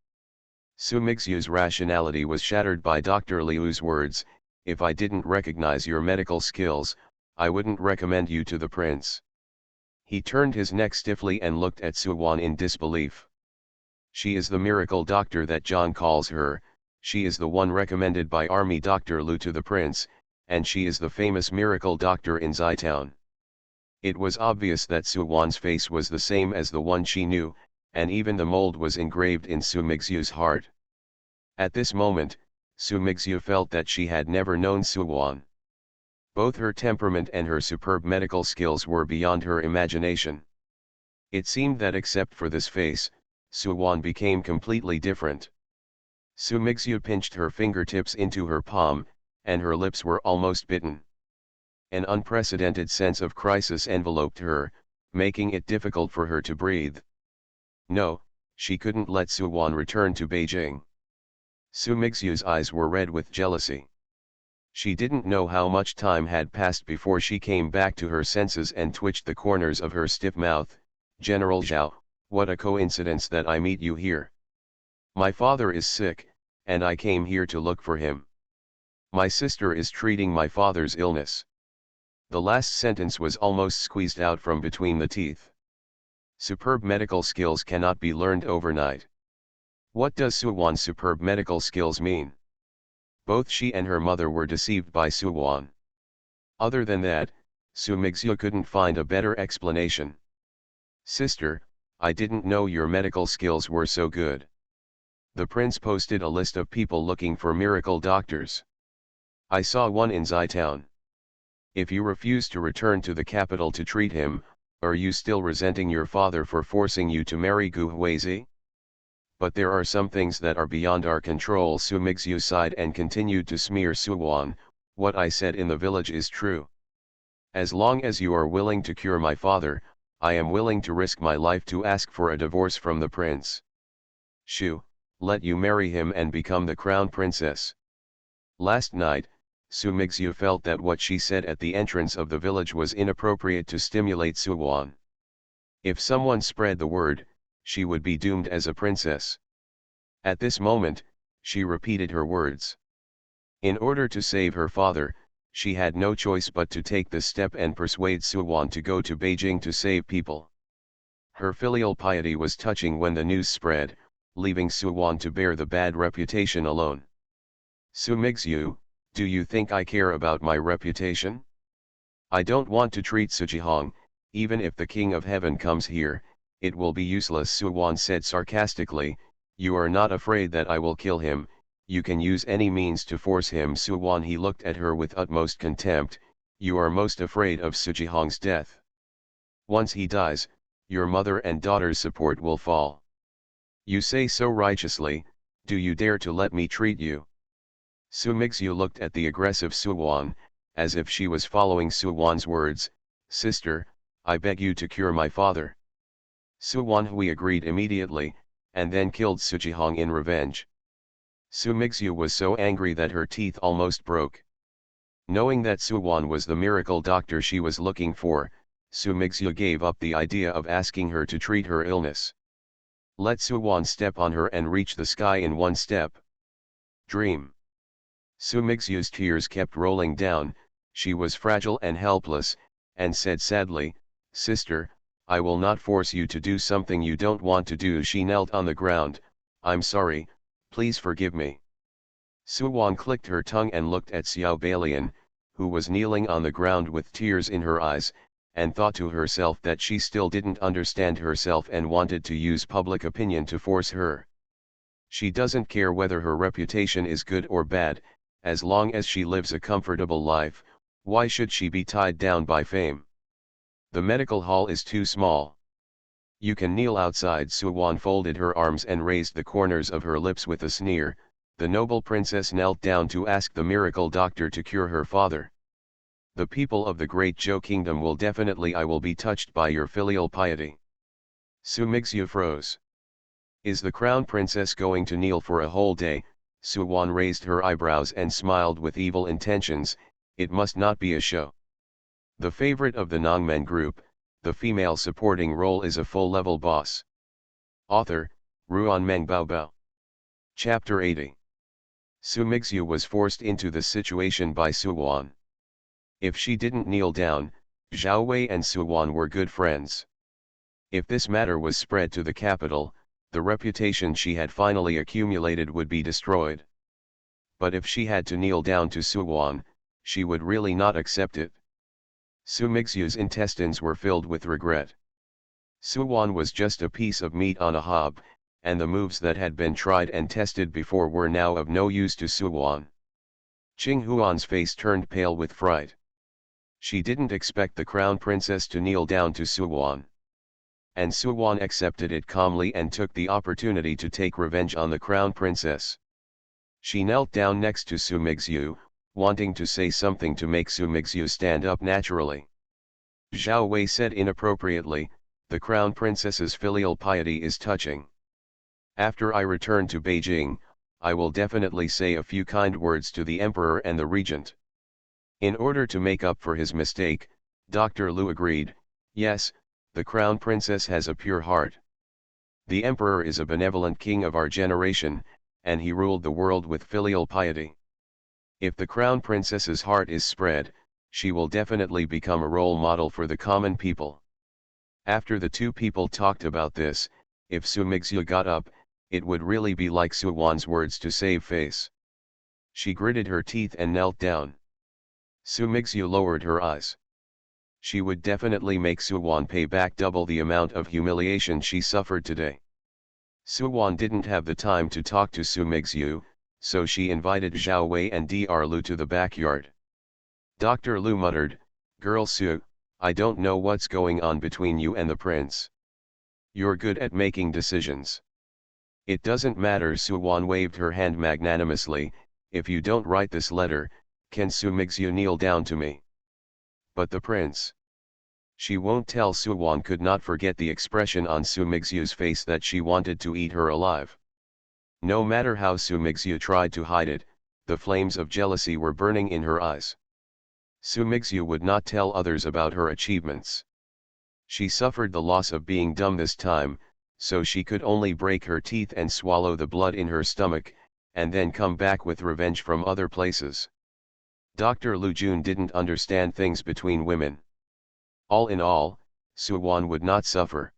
Su Mingxiu's rationality was shattered by Dr. Liu's words, if I didn't recognize your medical skills, I wouldn't recommend you to the prince. He turned his neck stiffly and looked at Su Wan in disbelief. She is the miracle doctor that John calls her, she is the one recommended by Army Dr. Lu to the prince, and she is the famous miracle doctor in Zitown. It was obvious that Su Wan's face was the same as the one she knew, and even the mold was engraved in Su Mingxiu's heart. At this moment, Su Mingxiu felt that she had never known Su Wan. Both her temperament and her superb medical skills were beyond her imagination. It seemed that except for this face, Su Wan became completely different. Su Mingxiu pinched her fingertips into her palm, and her lips were almost bitten. An unprecedented sense of crisis enveloped her, making it difficult for her to breathe. No, she couldn't let Su Wan return to Beijing. Su Mingxiu's eyes were red with jealousy. She didn't know how much time had passed before she came back to her senses and twitched the corners of her stiff mouth. General Zhao, what a coincidence that I meet you here. My father is sick, and I came here to look for him. My sister is treating my father's illness. The last sentence was almost squeezed out from between the teeth. Superb medical skills cannot be learned overnight. What does Su Wan's superb medical skills mean? Both she and her mother were deceived by Su Wan. Other than that, Su Mingxiu couldn't find a better explanation. Sister, I didn't know your medical skills were so good. The prince posted a list of people looking for miracle doctors. I saw one in Zitown. If you refuse to return to the capital to treat him, are you still resenting your father for forcing you to marry Gu Huizi? But there are some things that are beyond our control. Su Mingxiu sighed and continued to smear Su Wan. What I said in the village is true. As long as you are willing to cure my father, I am willing to risk my life to ask for a divorce from the prince. Shu, let you marry him and become the crown princess. Last night, Su Mingxiu felt that what she said at the entrance of the village was inappropriate to stimulate Su Wan. If someone spread the word, she would be doomed as a princess. At this moment, she repeated her words. In order to save her father, she had no choice but to take this step and persuade Su Wan to go to Beijing to save people. Her filial piety was touching when the news spread, leaving Su Wan to bear the bad reputation alone. Su Mingxiu, do you think I care about my reputation? I don't want to treat Sujihong, even if the King of Heaven comes here, it will be useless. Su Wan said sarcastically. You are not afraid that I will kill him, you can use any means to force him. Su Wan, he looked at her with utmost contempt. You are most afraid of Sujihong's death. Once he dies, your mother and daughter's support will fall. You say so righteously, do you dare to let me treat you? Su Mingxiu looked at the aggressive Su Wan, as if she was following Su Wan's words. Sister, I beg you to cure my father. Su Wan Hui agreed immediately, and then killed Sujihong in revenge. Su Mingxiu was so angry that her teeth almost broke. Knowing that Su Wan was the miracle doctor she was looking for, Su Mingxiu gave up the idea of asking her to treat her illness. Let Su Wan step on her and reach the sky in one step. Dream. Su Mingxiu's tears kept rolling down, she was fragile and helpless, and said sadly, Sister, I will not force you to do something you don't want to do. She knelt on the ground. I'm sorry, please forgive me. Su Wan clicked her tongue and looked at Xiao Balian, who was kneeling on the ground with tears in her eyes, and thought to herself that she still didn't understand herself and wanted to use public opinion to force her. She doesn't care whether her reputation is good or bad, as long as she lives a comfortable life. Why should she be tied down by fame? The medical hall is too small. You can kneel outside. Su Wan folded her arms and raised the corners of her lips with a sneer. The noble princess knelt down to ask the miracle doctor to cure her father. The people of the great Zhou kingdom will definitely. I will be touched by your filial piety. Su Mingxiu froze. Is the crown princess going to kneel for a whole day? Su Wan raised her eyebrows and smiled with evil intentions. It must not be a show. The favorite of the Nongmen group, the female supporting role is a full-level boss. Author, Ruan Meng Baobao. Chapter 80. Su Mingxiu was forced into this situation by Su Wan. If she didn't kneel down, Zhao Wei and Su Wan were good friends. If this matter was spread to the capital, the reputation she had finally accumulated would be destroyed. But if she had to kneel down to Su Wan, she would really not accept it. Su Mingxiu's intestines were filled with regret. Suwan was just a piece of meat on a hob, and the moves that had been tried and tested before were now of no use to Suwan. Qing Huan's face turned pale with fright. She didn't expect the crown princess to kneel down to Suwan. And Suwan accepted it calmly and took the opportunity to take revenge on the crown princess. She knelt down next to Su Mingxiu, wanting to say something to make Su Mingxiu stand up naturally. Zhao Wei said inappropriately, "The crown princess's filial piety is touching. After I return to Beijing, I will definitely say a few kind words to the emperor and the regent." In order to make up for his mistake, Dr. Lu agreed, "Yes, the crown princess has a pure heart. The emperor is a benevolent king of our generation, and he ruled the world with filial piety. If the crown princess's heart is spread, she will definitely become a role model for the common people." After the two people talked about this, if Su Mingxiu got up, it would really be like Su Wan's words to save face. She gritted her teeth and knelt down. Su Mingxiu lowered her eyes. She would definitely make Su Wan pay back double the amount of humiliation she suffered today. Su Wan didn't have the time to talk to Su Mingxiu, so she invited Zhao Wei and Dr. Lu to the backyard. Dr. Lu muttered, "Girl Su, I don't know what's going on between you and the prince. You're good at making decisions." "It doesn't matter." Su Wan waved her hand magnanimously, "if you don't write this letter, can Su Mingxiu kneel down to me?" "But the prince." She won't tell. Su Wan could not forget the expression on Su Mingxiu's face that she wanted to eat her alive. No matter how Su Mingxiu tried to hide it, the flames of jealousy were burning in her eyes. Su Mingxiu would not tell others about her achievements. She suffered the loss of being dumb this time, so she could only break her teeth and swallow the blood in her stomach, and then come back with revenge from other places. Dr. Lu Jun didn't understand things between women. All in all, Su Wan would not suffer.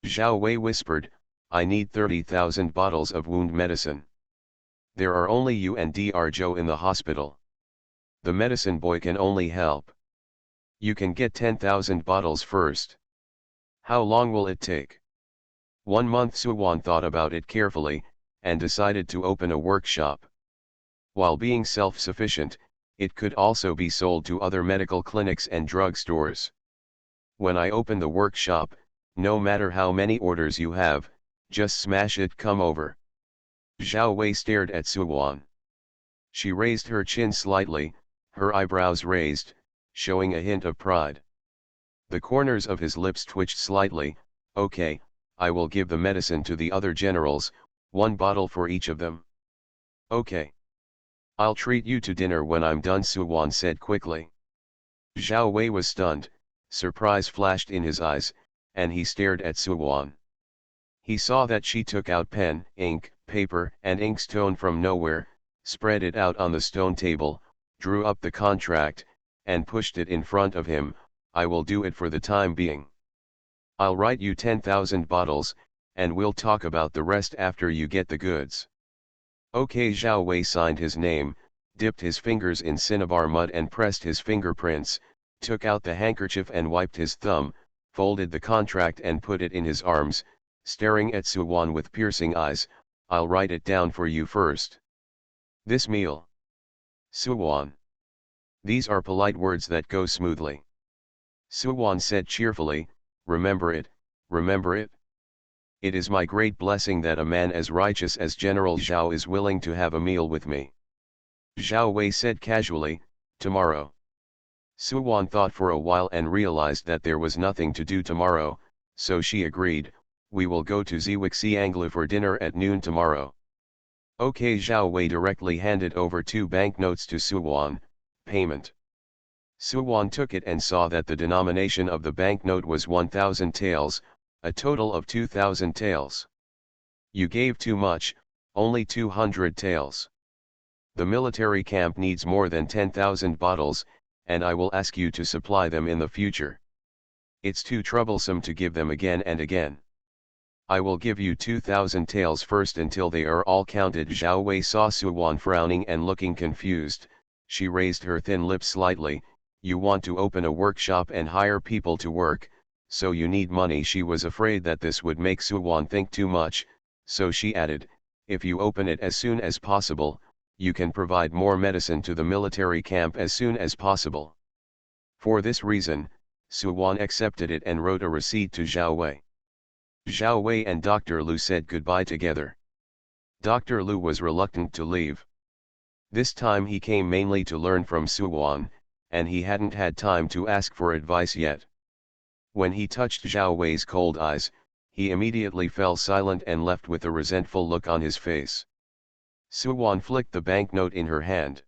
Zhao Wei whispered, "I need 30,000 bottles of wound medicine. There are only you and Dr. Zhou in the hospital. The medicine boy can only help. You can get 10,000 bottles first. How long will it take?" 1 month. Su Wan thought about it carefully, and decided to open a workshop. While being self-sufficient, it could also be sold to other medical clinics and drug stores. "When I open the workshop, no matter how many orders you have, just smash it. Come over." Zhao Wei stared at Su Wan. She raised her chin slightly, her eyebrows raised, showing a hint of pride. The corners of his lips twitched slightly. "Okay, I will give the medicine to the other generals, 1 bottle for each of them." "Okay. I'll treat you to dinner when I'm done," Su Wan said quickly. Zhao Wei was stunned, surprise flashed in his eyes, and he stared at Su Wan. He saw that she took out pen, ink, paper and inkstone from nowhere, spread it out on the stone table, drew up the contract, and pushed it in front of him. "I will do it for the time being. I'll write you 10,000 bottles, and we'll talk about the rest after you get the goods." "Okay." Zhao Wei signed his name, dipped his fingers in cinnabar mud and pressed his fingerprints, took out the handkerchief and wiped his thumb, folded the contract and put it in his arms, staring at Su Wan with piercing eyes. "I'll write it down for you first. This meal." "Su Wan. These are polite words that go smoothly." Su Wan said cheerfully, "Remember it, remember it. It is my great blessing that a man as righteous as General Zhao is willing to have a meal with me." Zhao Wei said casually, "Tomorrow." Su Wan thought for a while and realized that there was nothing to do tomorrow, so she agreed, "We will go to Xianglu for dinner at noon tomorrow." "Okay." Zhao Wei directly handed over 2 banknotes to Su Wan. "Payment." Su Wan took it and saw that the denomination of the banknote was 1,000 taels, a total of 2,000 taels. "You gave too much, only 200 taels. The military camp needs more than 10,000 bottles, and I will ask you to supply them in the future. It's too troublesome to give them again and again. I will give you 2,000 taels first until they are all counted." Zhao Wei saw Su Wan frowning and looking confused. She raised her thin lips slightly. you want to open a workshop and hire people to work, so you need money. She was afraid that this would make Suwon think too much, so she added, if you open it as soon as possible, you can provide more medicine to the military camp as soon as possible. For this reason, Suwon accepted it and wrote a receipt to Zhao Wei. Zhao Wei and Dr. Lu said goodbye together. Dr. Lu was reluctant to leave. This time he came mainly to learn from Suwon, and he hadn't had time to ask for advice yet. When he touched Zhao Wei's cold eyes, he immediately fell silent and left with a resentful look on his face. Suwon flicked the banknote in her hand.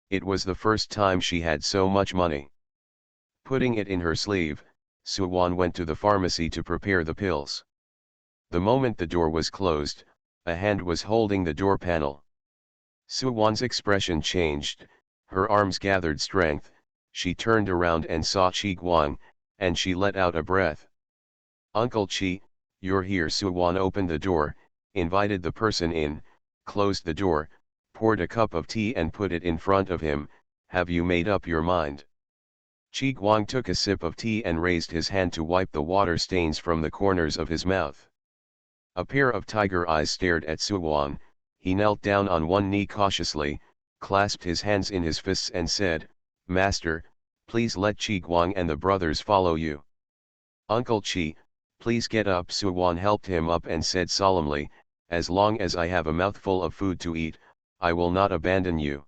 It was the first time she had so much money. Putting it in her sleeve, Suwon went to the pharmacy to prepare the pills. The moment the door was closed, a hand was holding the door panel. Suwon's expression changed, her arms gathered strength, she turned around and saw Chi Guang, and she let out a breath. Uncle Chi, you're here. Suwon opened the door, invited the person in, closed the door, poured a cup of tea and put it in front of him. Have you made up your mind? Chi Guang took a sip of tea and raised his hand to wipe the water stains from the corners of his mouth. A pair of tiger eyes stared at Suwon. He knelt down on one knee cautiously, clasped his hands in his fists and said, Master, please let Chi Guang and the brothers follow you. Uncle Chi, please get up. Suwon helped him up and said solemnly, as long as I have a mouthful of food to eat, I will not abandon you.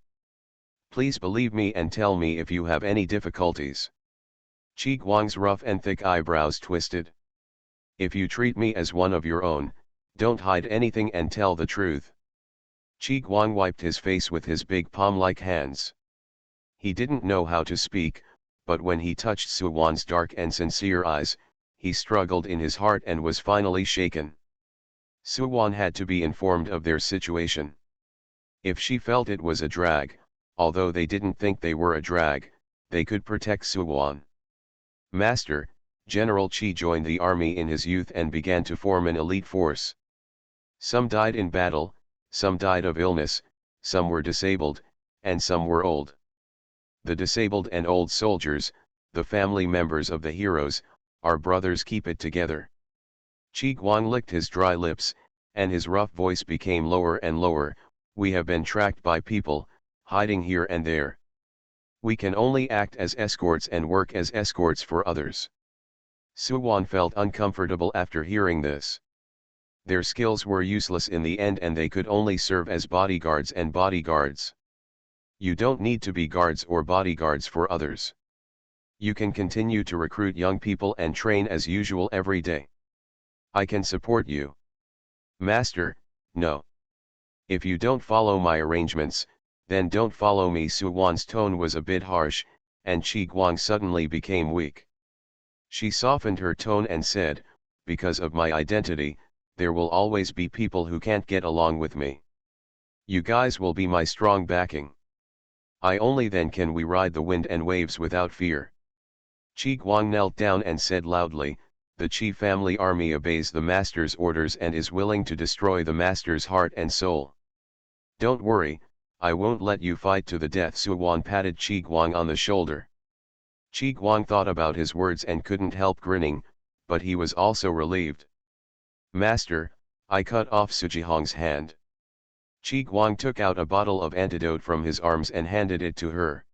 Please believe me and tell me if you have any difficulties. Chi Guang's rough and thick eyebrows twisted. If you treat me as one of your own, don't hide anything and tell the truth. Chi Guang wiped his face with his big palm-like hands. He didn't know how to speak, but when he touched Suwon's dark and sincere eyes, he struggled in his heart and was finally shaken. Suwon had to be informed of their situation. If she felt it was a drag, although they didn't think they were a drag, they could protect Suwon. Master, General Chi joined the army in his youth and began to form an elite force. Some died in battle, some died of illness, some were disabled, and some were old. The disabled and old soldiers, the family members of the heroes, our brothers, keep it together. Chi Guang licked his dry lips, and his rough voice became lower and lower. We have been tracked by people, hiding here and there. We can only act as escorts and work as escorts for others. Suwon felt uncomfortable after hearing this. Their skills were useless in the end and they could only serve as bodyguards and bodyguards. You don't need to be guards or bodyguards for others. You can continue to recruit young people and train as usual every day. I can support you. Master, no. If you don't follow my arrangements, then don't follow me. Suwon's tone was a bit harsh, and Chi Guang suddenly became weak. She softened her tone and said, because of my identity, there will always be people who can't get along with me. You guys will be my strong backing. I only then can we ride the wind and waves without fear. Chi Guang knelt down and said loudly, the Chi family army obeys the master's orders and is willing to destroy the master's heart and soul. Don't worry, I won't let you fight to the death. Suwon patted Chi Guang on the shoulder. Chi Guang thought about his words and couldn't help grinning, but he was also relieved. Master, I cut off Sujihong's hand. Chi Guang took out a bottle of antidote from his arms and handed it to her.